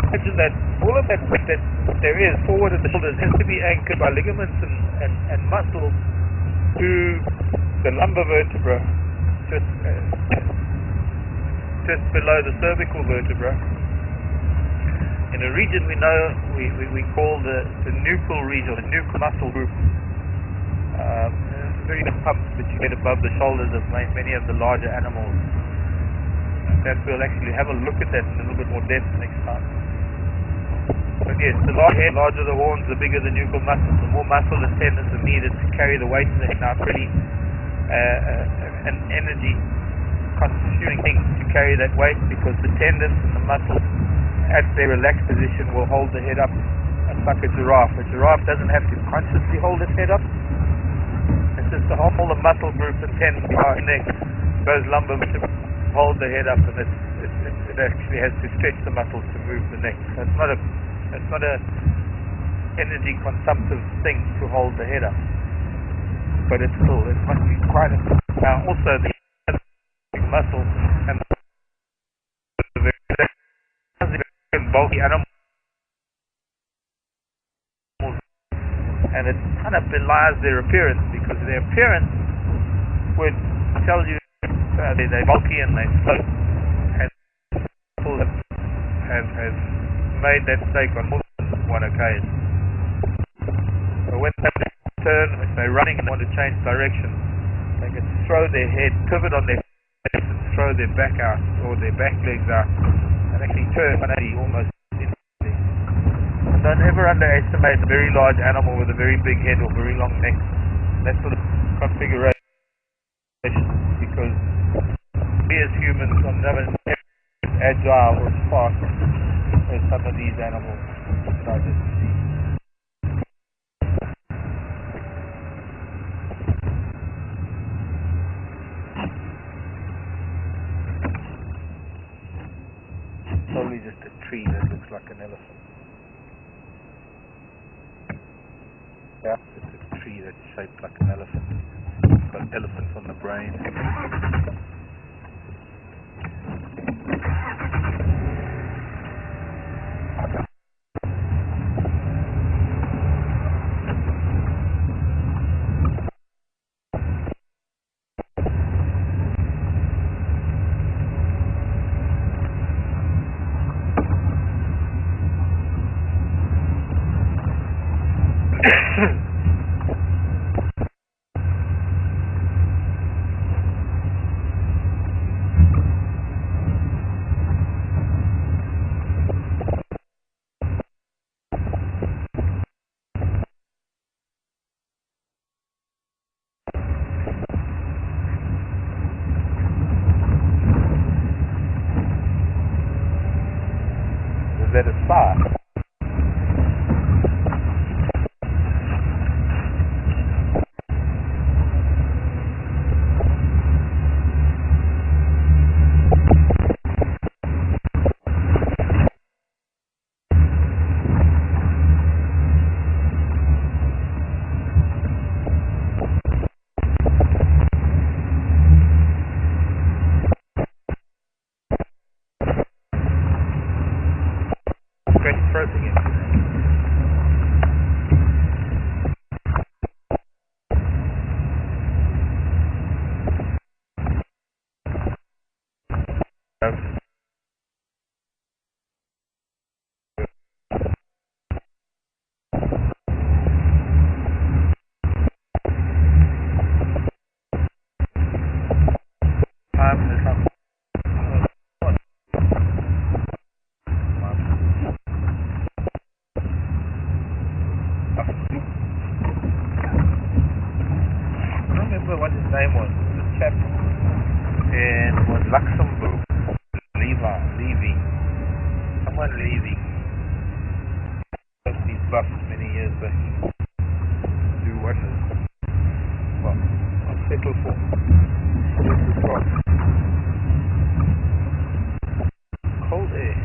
A: imagine that all of that weight that there is forward at the shoulders has to be anchored by ligaments and muscle to the lumbar vertebra, just below the cervical vertebra. In a region we know we call the nuchal region, the nuchal muscle group. It's very pumps that you get above the shoulders of many of the larger animals. That we'll actually have a look at that in a little bit more depth next time. But yes, the larger the horns, the bigger the nuchal muscles. The more muscle and tendons are needed to carry the weight in the head. Now it's really an energy consuming thing to carry that weight, because the tendons and the muscles at their relaxed position will hold the head up. It's like a giraffe. A giraffe doesn't have to consciously hold its head up. It's just the whole the muscle group and tendons behind the neck, those lumbar vertebrae hold the head up, and it actually has to stretch the muscles to move the neck. So it's not a energy consumptive thing to hold the head up, but it must be quite a also the muscle and the very bulky animals, and it kind of belies their appearance, because their appearance would tell you they're bulky and they float, and people have made that mistake on more than one occasion. But when they turn, if they're running and want to change direction, they can throw their head, pivot on their face, and throw their back out or their back legs out, and actually turn 180 almost instantly. Don't ever underestimate a very large animal with a very big head or very long neck. That sort of configuration, because we as humans are never as agile or as fast as some of these animals that I just see. Probably just a tree that looks like an elephant. Yeah, it's a tree that's shaped like an elephant. It's got elephant on the brain. Is that a spy? Great pressing it. What his name was, the chap was Luxembourg, Levy, someone Levy. He's buffed many years back. Do wonders. Well, I'll settle for this rock. Cold air.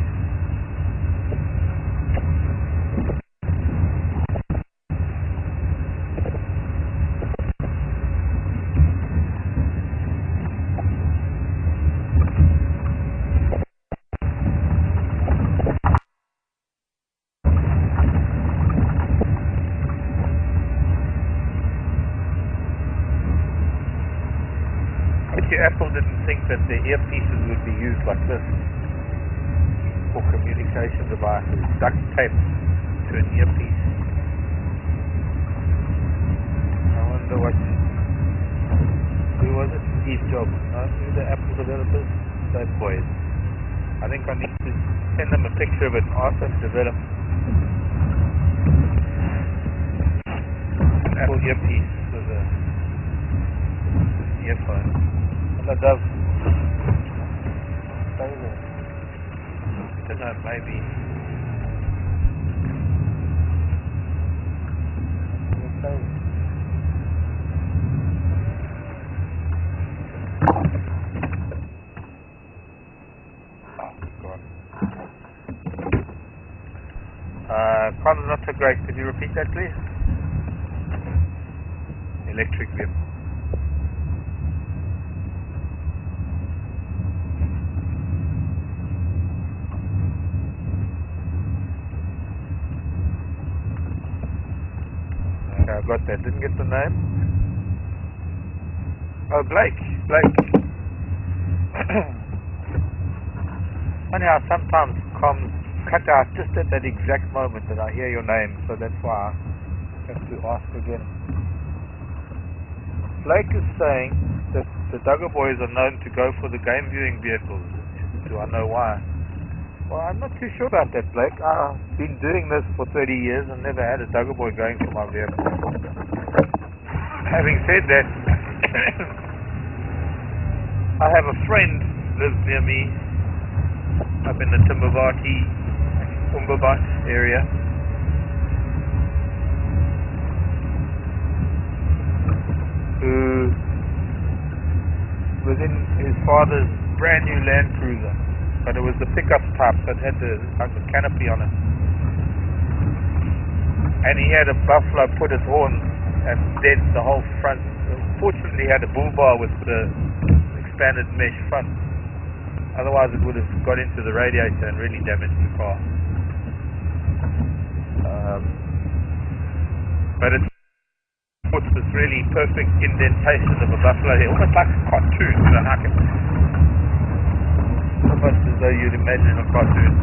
A: Apple didn't think that the earpieces would be used like this for communication devices. Duct tape to an earpiece. I wonder who was it? Steve Jobs. No, who the Apple developers? Those boys. I think I need to send them a picture of it and ask them to develop an Apple earpiece with an earphone. I don't know, maybe. Carlos, not so great. Could you repeat that, please? Electric vehicle. I got that. Didn't get the name. Oh, Blake. Funny how sometimes comms cut out just at that exact moment that I hear your name, so that's why I have to ask again. Blake is saying that the Duggar boys are known to go for the game viewing vehicles. Do I know why? Well, I'm not too sure about that, Blake. I've been doing this for 30 years and never had a Duggar boy going for my vehicle. Having said that, I have a friend lives near me up in the Timbavati, Umbabat area. Who was in his father's brand new Land Cruiser. But it was the pickup type that had the canopy on it. And he had a Buffalo put his horn and dead the whole front. Fortunately he had a bull bar with the expanded mesh front. Otherwise it would have got into the radiator and really damaged the car. But it's this really perfect indentation of a buffalo here, almost like a cartoon, you know, how almost as though you'd imagine a cartoon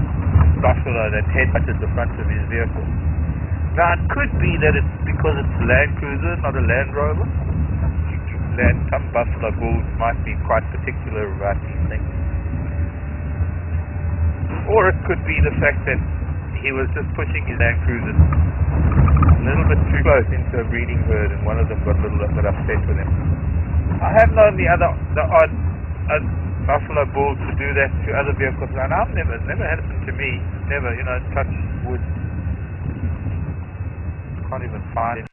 A: buffalo that headbutted the front of his vehicle. Now it could be that it's because it's a Land Cruiser, not a Land Rover. Some buffalo bulls might be quite particular about these things. Or it could be the fact that he was just pushing his Land Cruiser a little bit too close into a breeding herd, and one of them got a little bit upset with him. I have known the odd buffalo bull to do that to other vehicles, and I've never happened to me. Never, touch wood. Can't even find it.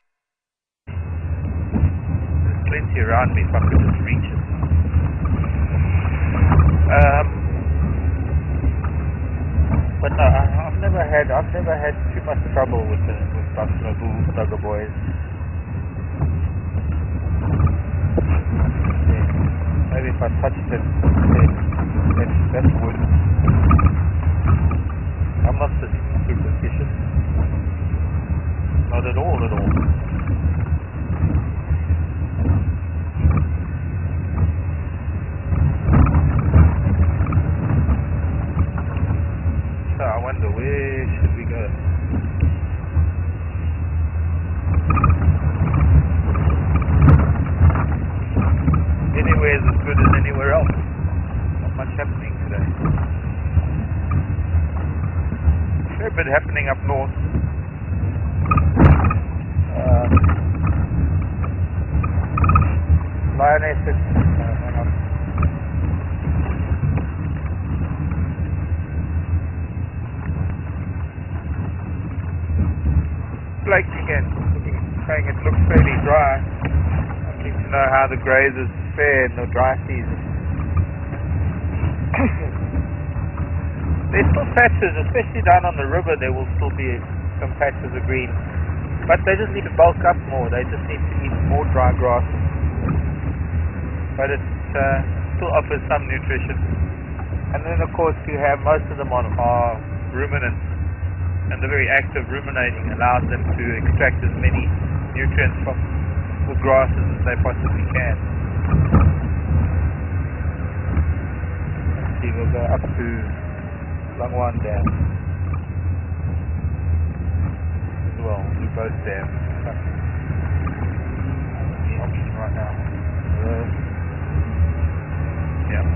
A: There's plenty around me if I could just reach it. But no, I've never had too much trouble with buffalo bulls, dugger boys. Yeah. Maybe if I touched it, that's wood. I'm not superstitious. Not at all. So I wonder, where should we go? Anywhere is as good as anywhere else. Not much happening today. A fair bit happening up north. Lionesses. Hang on. Blake again, saying it looks fairly dry. I need to know how the grazers fare in the dry season. There's still patches, especially down on the river. There will still be some patches of green, but they just need to bulk up more. They just need to eat more dry grass. But it still offers some nutrition. And then, of course, you have most of them are ruminants, and the very act of ruminating allows them to extract as many nutrients from the grasses as they possibly can. Let's see, we'll go up to Langwan Dam as well. We'll do both dams. The option right now. Yeah.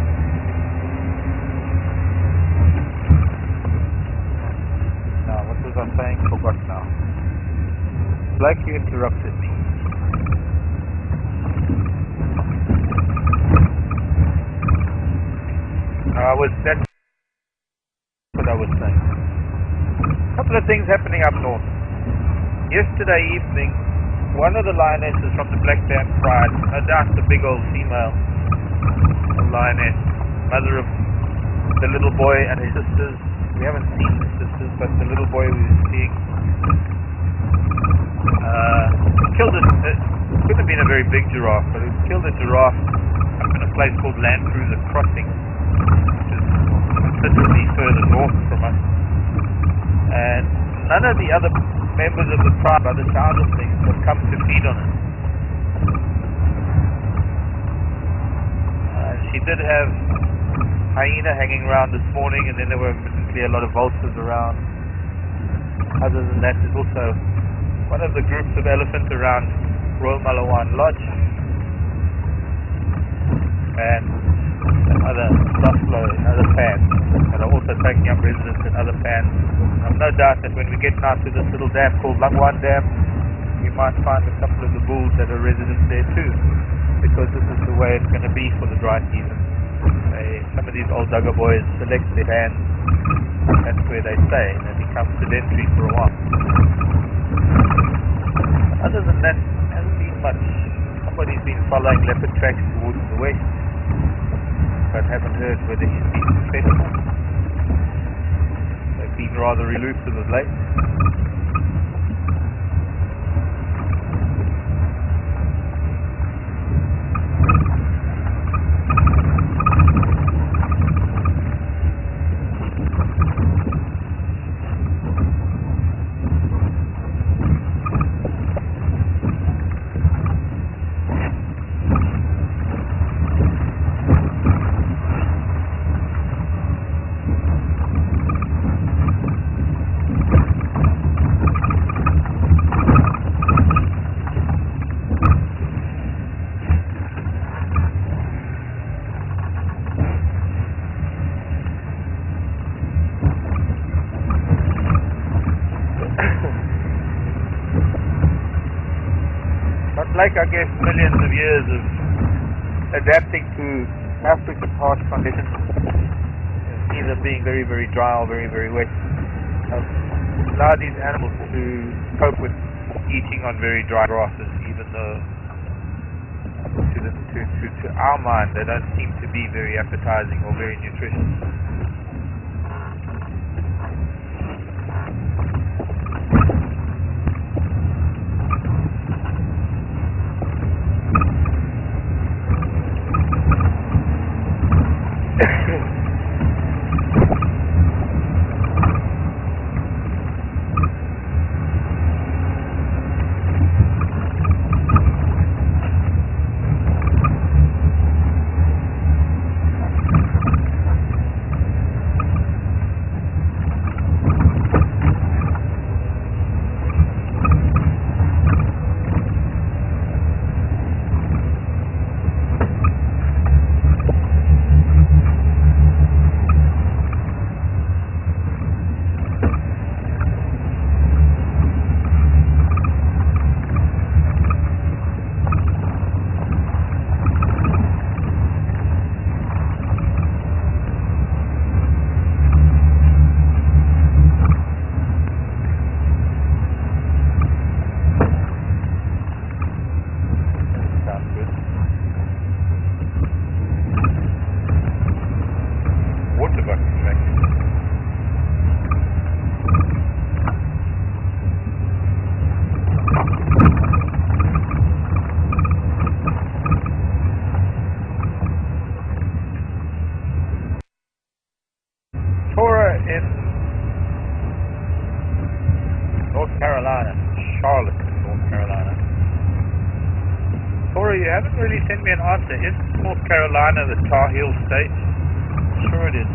A: Now, what was I saying? Forgot now. Like you interrupted me. That's what I was saying. A couple of things happening up north. Yesterday evening, one of the lionesses from the Black Dam Pride, no doubt the big old female lioness, mother of the little boy and his sisters. We haven't seen the sisters, but the little boy we were seeing killed it. It couldn't have been a very big giraffe, but it killed a giraffe up in a place called Land Cruiser Crossing, which is considerably further north from us. And none of the other members of the tribe, by the sound of things, have come to feed on it. She did have hyena hanging around this morning, and then there were evidently a lot of vultures around. Other than that, there's also one of the groups of elephants around Royal Malawan Lodge, and some other buffalo in other pans that are also taking up residence in other pans. I've no doubt that when we get now to this little dam called Langwan Dam, we might find a couple of the bulls that are residents there too, because this is the way it's going to be for the dry season. Some of these old dugger boys select their pans, that's where they stay, and they become sedentary for a while. Other than that, hasn't been much. Somebody's been following leopard tracks towards the west, but haven't heard whether he's been successful. They've been rather elusive of late. like, I guess, millions of years of adapting to African harsh conditions, either being very, very dry or very, very wet, allow these animals to cope with eating on very dry grasses, even though to our mind they don't seem to be very appetizing or very nutritious. In North Carolina, Charlotte, North Carolina. Tora, you haven't really sent me an answer. Is North Carolina the Tar Heel state? Sure it is.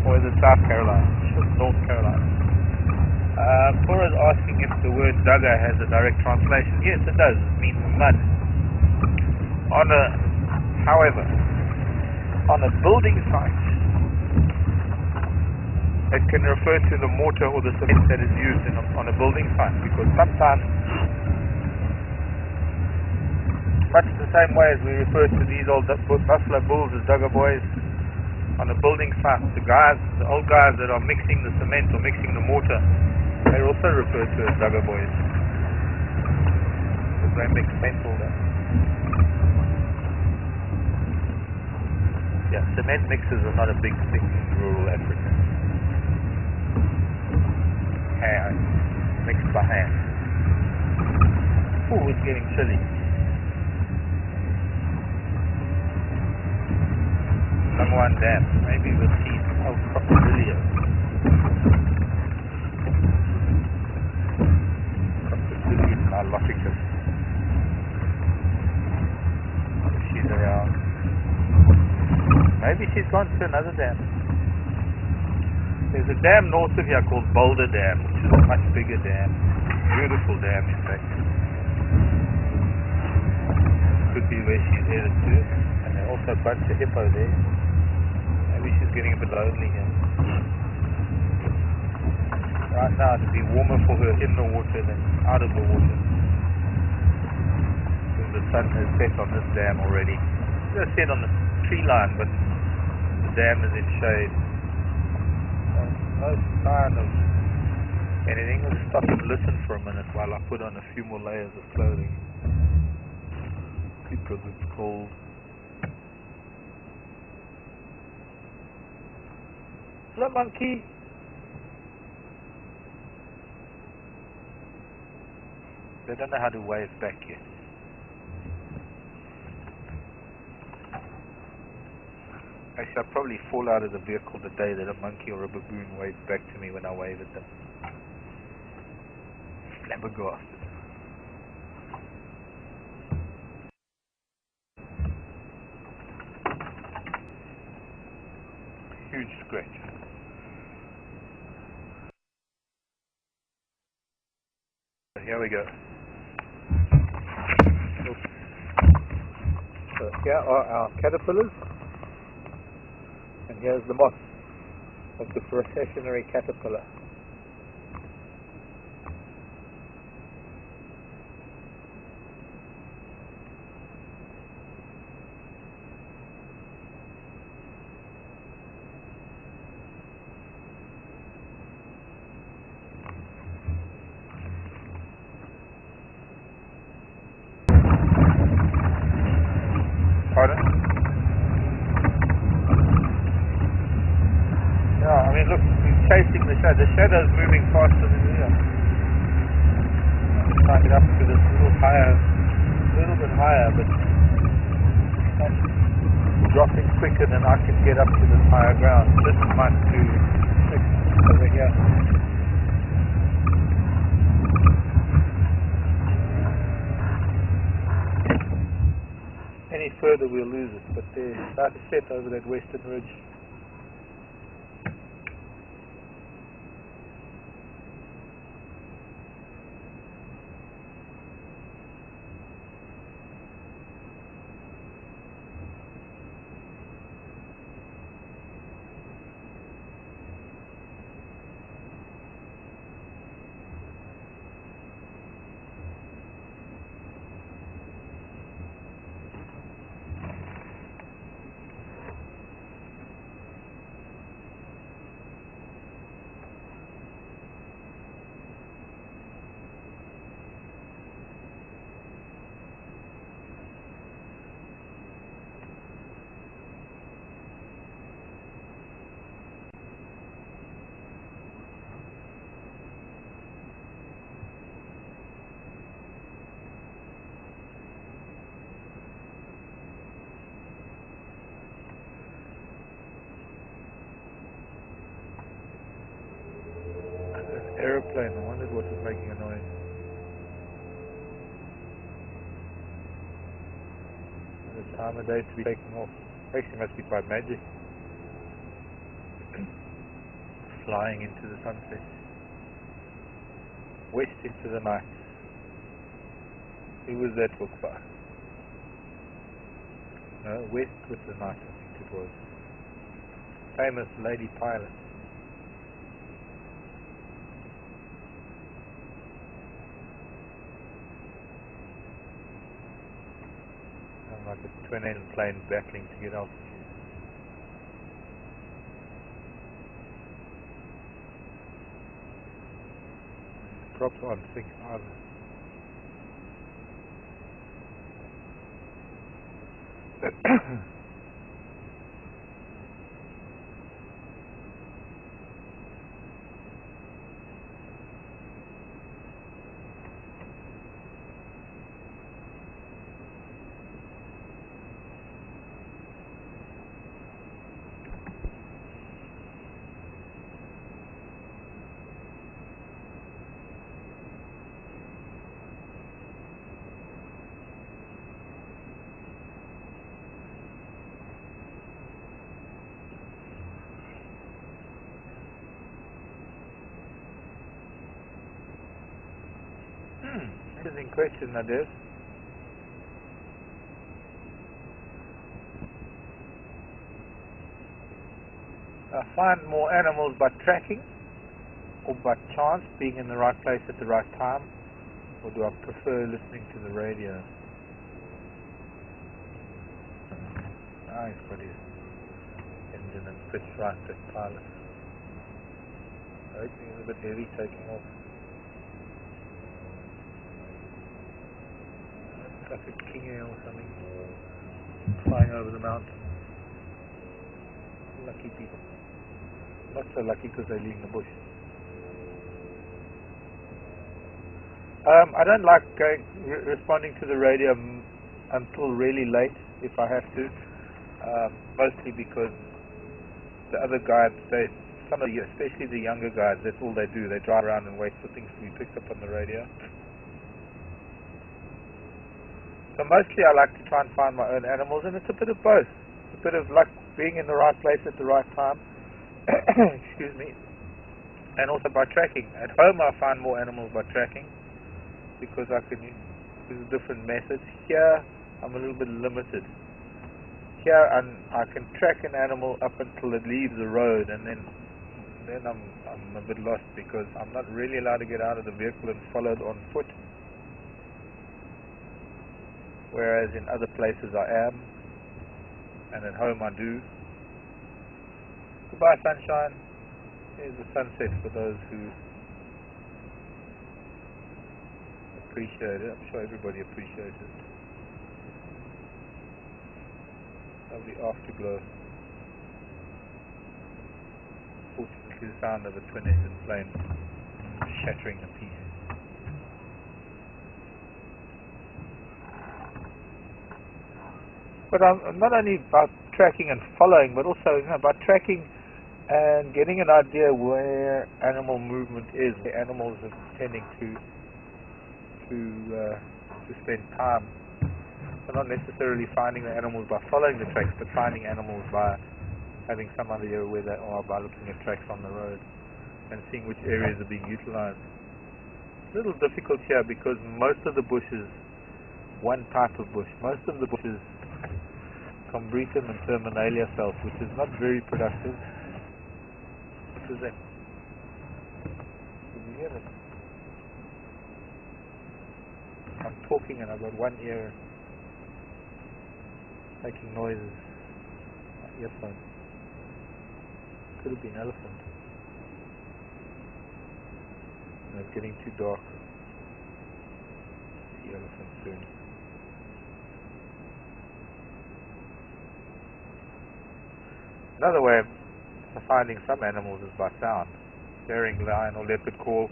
A: Or is it South Carolina? Sure, North Carolina. Tora's asking if the word dugger has a direct translation. Yes, it does. It means mud. However, on a building site, it can refer to the mortar or the cement that is used on a building site, because sometimes, much the same way as we refer to these old buffalo bulls as dugger boys, on a building site, the old guys that are mixing the cement or mixing the mortar, they're also referred to as dugger boys, because they mix cement all that. Yeah, cement mixers are not a big thing in rural Africa. Mixed by hand. Oh, it's getting chilly. Sangwan Dam. Maybe we'll see crocodilio. Crocodilium niloticus. If she's around. Maybe she's gone to another dam. There's a dam north of here called Boulder Dam, which is a much bigger dam. Beautiful dam, in fact. Could be where she's headed to. And there's also a bunch of hippo there. Maybe she's getting a bit lonely here. Right now it'd be warmer for her in the water than out of the water. Because the sun has set on this dam already. It's set on the tree line, but the dam is in shade. No sign of anything. Let's stop and listen for a minute while I put on a few more layers of clothing, because it's cold. Hello, monkey. They don't know how to wave back yet. Actually, I'll probably fall out of the vehicle the day that a monkey or a baboon waves back to me when I wave at them. Flabbergasted. Huge scratch. Here we go. Oops. So here are our caterpillars. And here's the moth of the processionary caterpillar. know, the shadow's moving faster than we are. I'm trying to get up to this little bit higher, but it's not dropping quicker than I can get up to this higher ground. This might do over here. Any further we'll lose it, but they're about to set over that western ridge. Aeroplane, I wondered what was making a noise. The time of day to be taking off. Actually must be quite magic. Flying into the sunset. West into the night. Who was that book by? No, West with the Night, I think it was. Famous lady pilot. Like a twin-engine plane battling to get altitude. Props on 6 hours. Interesting question, Nadir. I find more animals by tracking or by chance, being in the right place at the right time, or do I prefer listening to the radio? He's got his engine and pitch right, that pilot. I think he's a bit heavy taking off. Like a king air or something, flying over the mountain. Lucky people. Not so lucky because they're leaving the bush. I don't like responding to the radio until really late, if I have to. Mostly because the other guys, especially the younger guys, that's all they do. They drive around and wait for things to be picked up on the radio. So mostly I like to try and find my own animals, and it's a bit of both. A bit of luck, being in the right place at the right time, excuse me, and also by tracking. At home I find more animals by tracking, because I can use different methods. Here I'm a little bit limited. Here I can track an animal up until it leaves the road, and then I'm a bit lost, because I'm not really allowed to get out of the vehicle and follow it on foot. Whereas in other places I am, and at home I do. Goodbye, sunshine. Here's the sunset for those who appreciate it. I'm sure everybody appreciates it. Lovely afterglow. Fortunately. to the sound of a twin engine plane shattering a piece. But I'm not only about tracking and following, but also about tracking and getting an idea where animal movement is, where animals are tending to spend time. So not necessarily finding the animals by following the tracks, but finding animals by having some idea where they are by looking at tracks on the road and seeing which areas are being utilized. It's a little difficult here because most of the bush is one type of bush. Most of the bush is Combretum and Terminalia cells, which is not very productive. What is that? Did you hear it? I'm talking and I've got one ear making noises. My earphone. Could have been elephant. No, it's getting too dark. See elephant soon. Another way of finding some animals is by sound. Hearing lion or leopard call,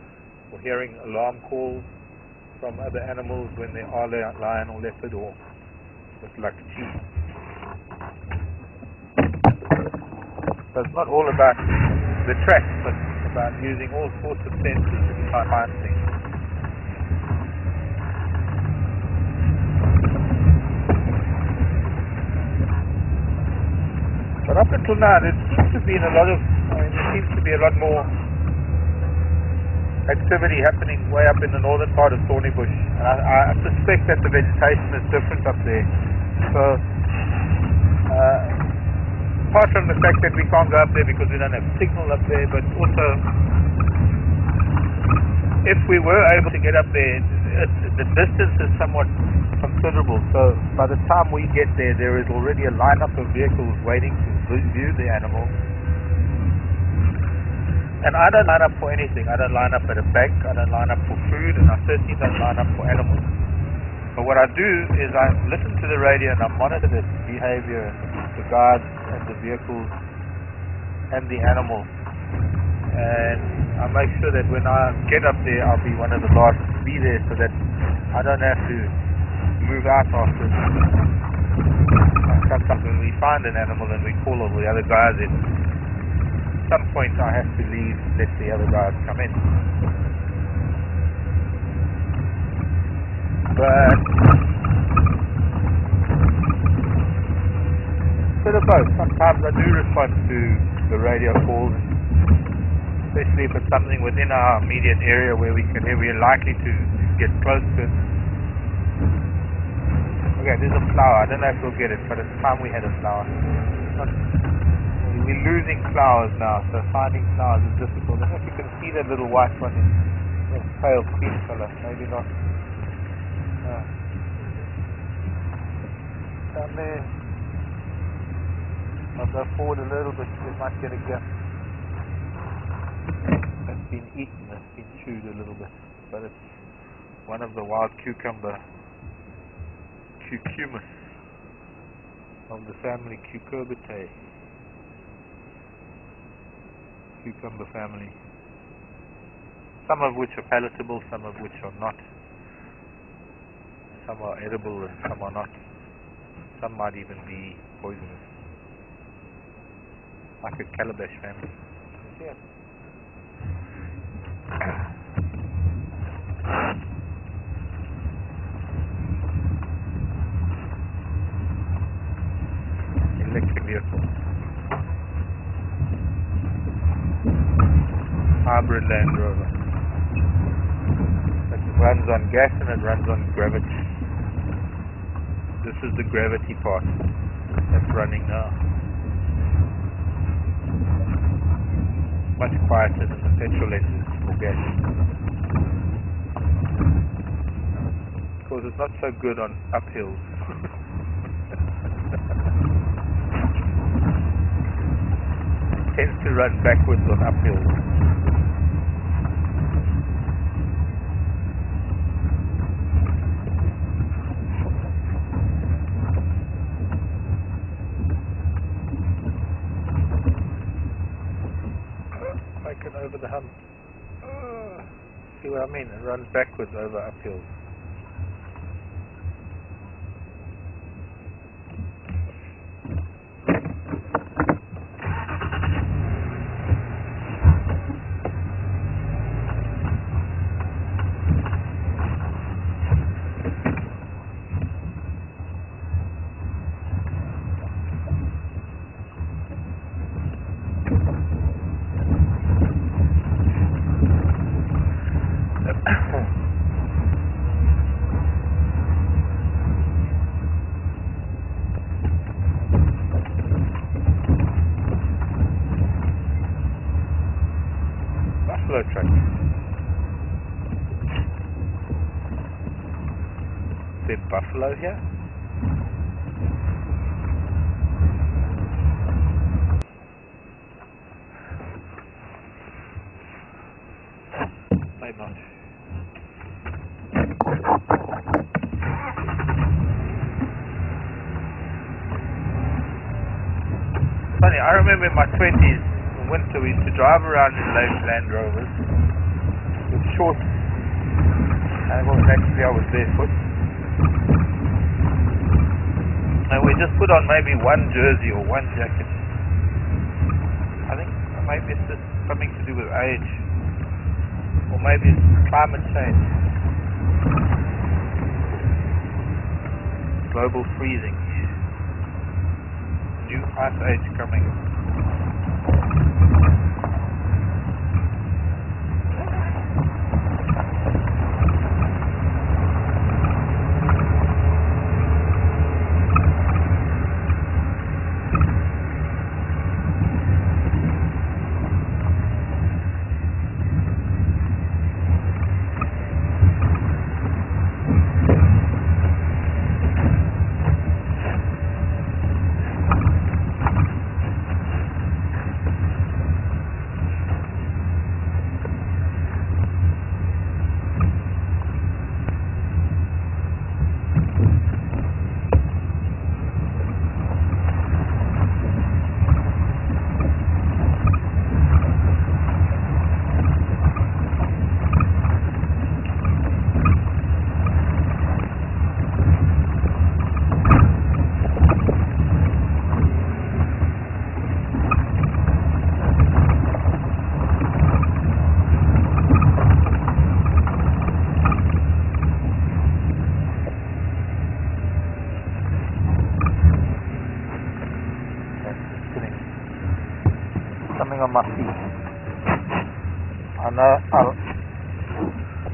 A: or hearing alarm calls from other animals when they are lion or leopard, or with luck sheep. So it's not all about the tracks, but about using all sorts of senses to try and find things. But up until now, there seems to be a lot more activity happening way up in the northern part of Thornybush, and I suspect that the vegetation is different up there. So, apart from the fact that we can't go up there because we don't have signal up there, but also, if we were able to get up there, the distance is somewhat considerable. So, by the time we get there, there is already a lineup of vehicles waiting to view the animal. And I don't line up for anything. I don't line up at a bank, I don't line up for food, and I certainly don't line up for animals. But what I do is I listen to the radio and I monitor the behavior and the guards and the vehicles and the animals. And I make sure that when I get up there, I'll be one of the last to be there so that I don't have to move out after it. Sometimes when we find an animal and we call all the other guys in, at some point I have to leave, let the other guys come in. But bit of both. Sometimes I do respond to the radio calls, especially if it's something within our immediate area where we're likely to get close to it. Okay, there's a flower. I don't know if we'll get it, but it's time we had a flower. We're losing flowers now, so finding flowers is difficult. I don't know if you can see that little white one in that pale cream color. Maybe not. Down there. I'll go forward a little bit. We might get a gap. It's been eaten. It's been chewed a little bit, but it's one of the wild cucumbers of the family Cucurbitae. Cucumber family. Some of which are palatable, some of which are not. Some are edible and some are not. Some might even be poisonous. Like a calabash family. Yeah. Electric vehicle. Hybrid Land Rover. It runs on gas and it runs on gravity. This is the gravity part that's running now. Much quieter than the petrol engines for gas. Because it's not so good on uphills. Tends to run backwards on uphills. what I mean. It runs backwards over uphills. Buffalo truck. Is there buffalo here? Maybe not. Funny, I remember in my 20s, in winter, we used to drive around in Land Rovers with shorts, and well, naturally I was barefoot, and we just put on maybe one jersey or one jacket. I think maybe it's just something to do with age, or maybe it's climate change, global freezing, new ice age coming. Something on my feet. I know I'll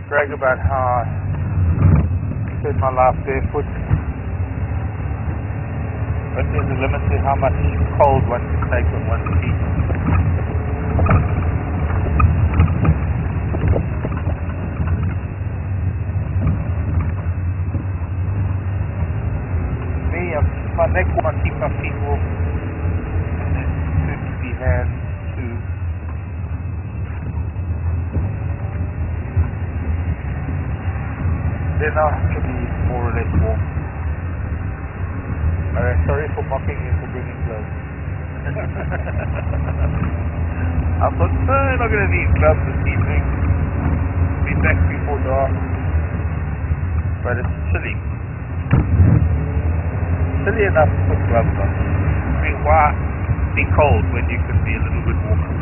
A: brag about how I spend my life barefoot, but there's a limit to how much cold one can take on one's feet. Me, my neck won't keep my feet warm, and then soon to be hands. Then I'll have to be more or less warm. Alright, sorry for mocking you for bringing gloves. I thought, no, I'm not going to need gloves this evening. Be back before dark. But it's chilly. Chilly enough to put gloves on. I mean, why be cold when you can be a little bit warmer?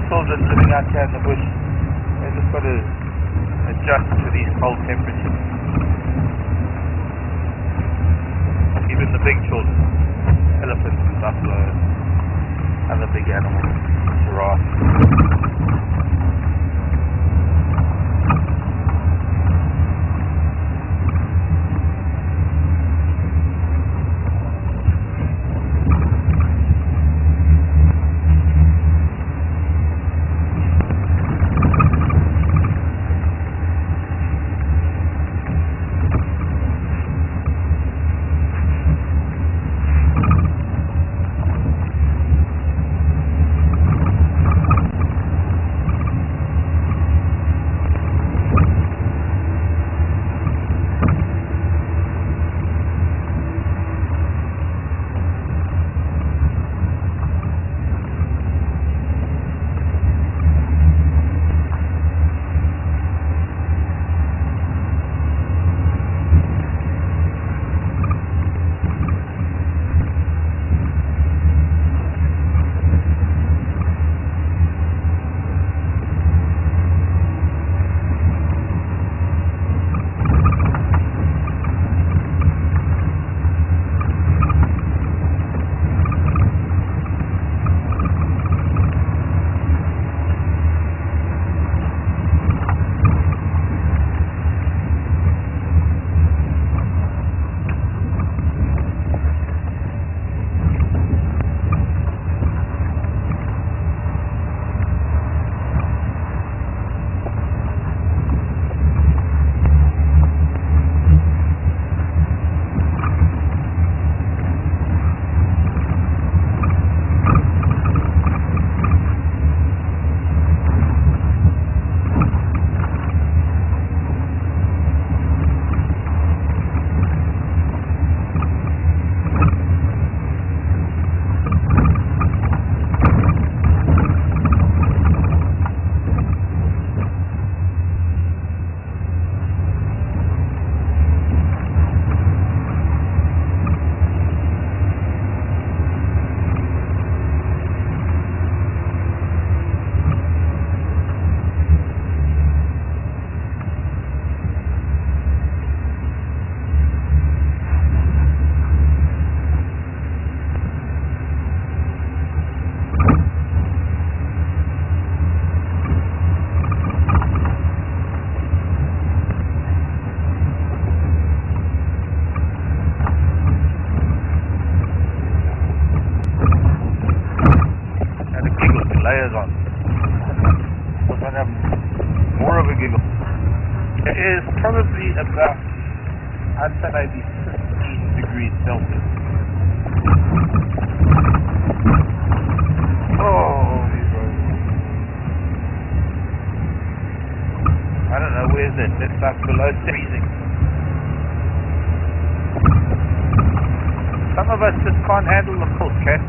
A: Children living out here in the bush, they just got to adjust to these cold temperatures. Even the big children, elephants and buffalo, other big animals, giraffes. More of a giggle. It is probably about, I'd say maybe 15 degrees Celsius. Oh, these roads. I don't know, where's it? It's like below freezing. Some of us just can't handle the cold, Cat.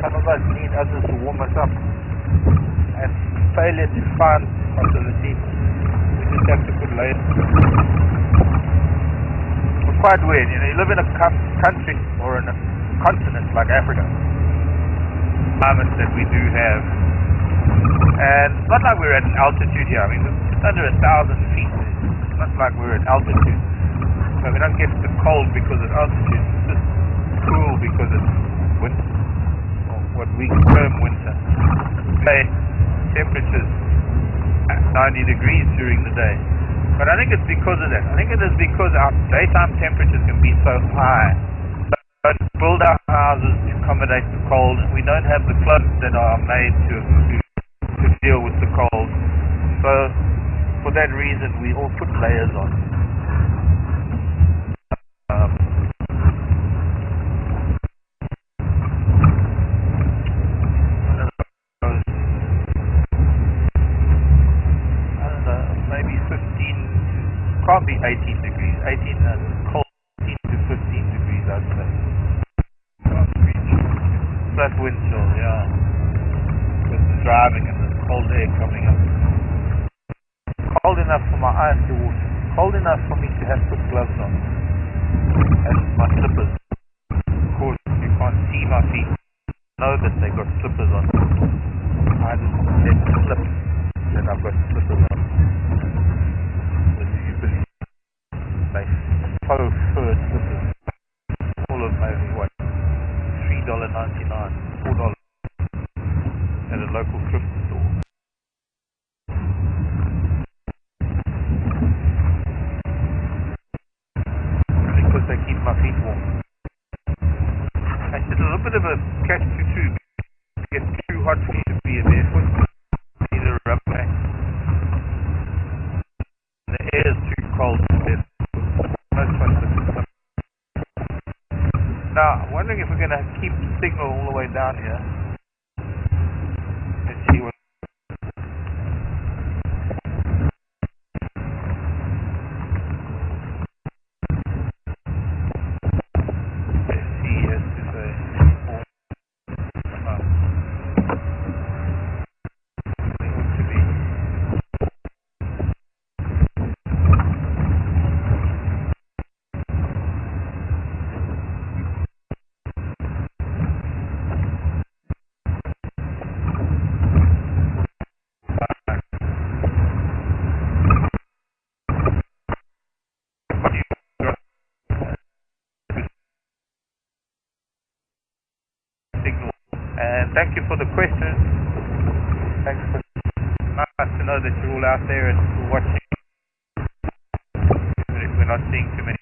A: Some of us need others to warm us up. And failure to find possibility, we just have to put layers. It's quite weird, you know, you live in a country or in a continent like Africa, climates that we do have, and it's not like we're at an altitude here. I mean, it's under 1,000 feet. It's not like we're at altitude, so we don't get the cold because of altitude. It's just cool because it's winter, or what we term winter. Okay, temperatures at 90 degrees during the day, but I think it's because of that. I think it is because our daytime temperatures can be so high. We don't build our houses to accommodate the cold, and we don't have the clothes that are made to deal with the cold. So for that reason, we all put layers on. Maybe 15, can't be 18 degrees. 18 cold, 18 to 15 degrees, I'd say. Can't reach. Plus wind chill, yeah. With the driving and the cold air coming up. Cold enough for my eyes to water. Cold enough for me to have put gloves on. And my slippers. Of course, you can't see my feet. Know that they got slippers on. I just let them slip. Then I've got slippers on. Like faux fur slippers. All of maybe what? $3.99, $4 at a local thrift store. Because they keep my feet warm. It's a little bit of a catch-22. It gets too hot for you to be a barefoot. You need a rubber band. The air is too cold to bed. Now, I'm wondering if we're going to keep the signal all the way down here. Let's see what. Let's see, as to say. And thank you for the questions. Thanks for nice to know that you're all out there and watching. Even if we're not seeing too many.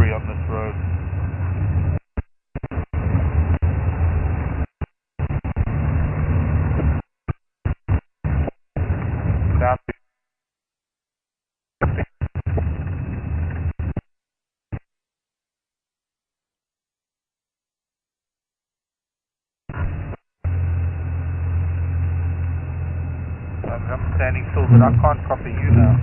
A: On this road. Down to I'm standing still, but I can't copy you now.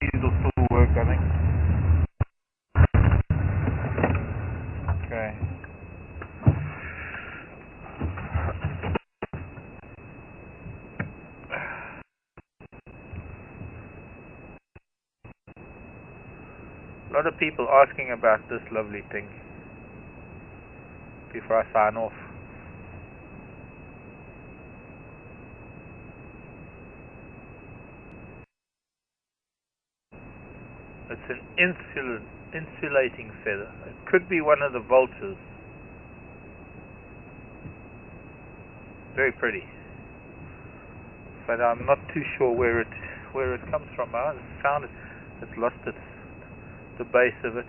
A: These will still work, I think. Okay. A lot of people asking about this lovely thing before I sign off. It's an insulating feather. It could be one of the vultures. Very pretty, but I'm not too sure where it comes from. I found it's lost the base of it.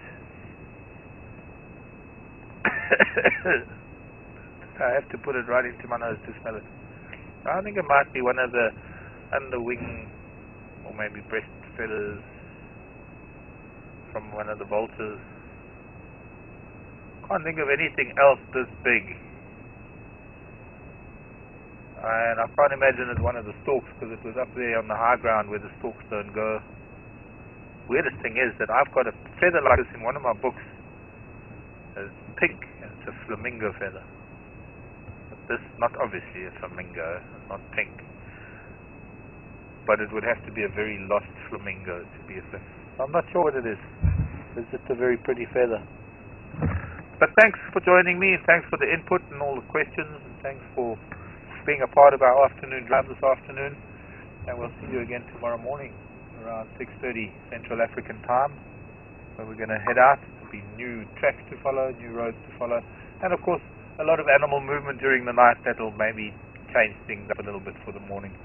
A: I have to put it right into my nose to smell it. I think it might be one of the underwing or maybe breast feathers from one of the vultures. Can't think of anything else this big. And I can't imagine it's one of the stalks because it was up there on the high ground where the stalks don't go. Weirdest thing is that I've got a feather like this in one of my books. It's pink and it's a flamingo feather. But this, not obviously a flamingo, not pink. But it would have to be a very lost flamingo to be a feather. I'm not sure what it is. It's just a very pretty feather. But thanks for joining me, and thanks for the input and all the questions, and thanks for being a part of our afternoon drive this afternoon. And we'll see you again tomorrow morning around 6:30 Central African time, where we're going to head out. There'll be new tracks to follow, new roads to follow, and of course a lot of animal movement during the night that'll maybe change things up a little bit for the morning,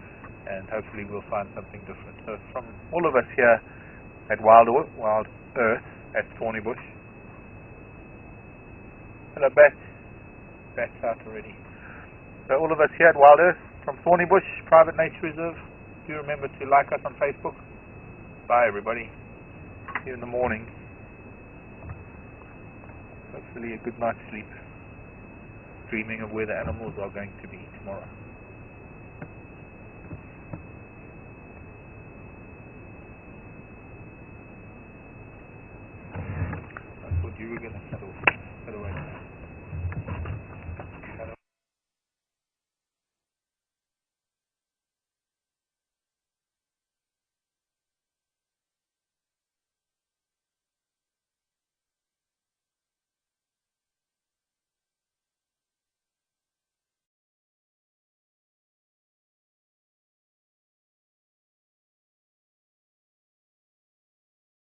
A: and hopefully we'll find something different. So from all of us here at Wild Earth at Thornybush. Hello, Bat's out already. So all of us here at Wild Earth from Thornybush Private Nature Reserve, do remember to like us on Facebook. Bye everybody. See you in the morning. Hopefully a good night's sleep, dreaming of where the animals are going to be tomorrow.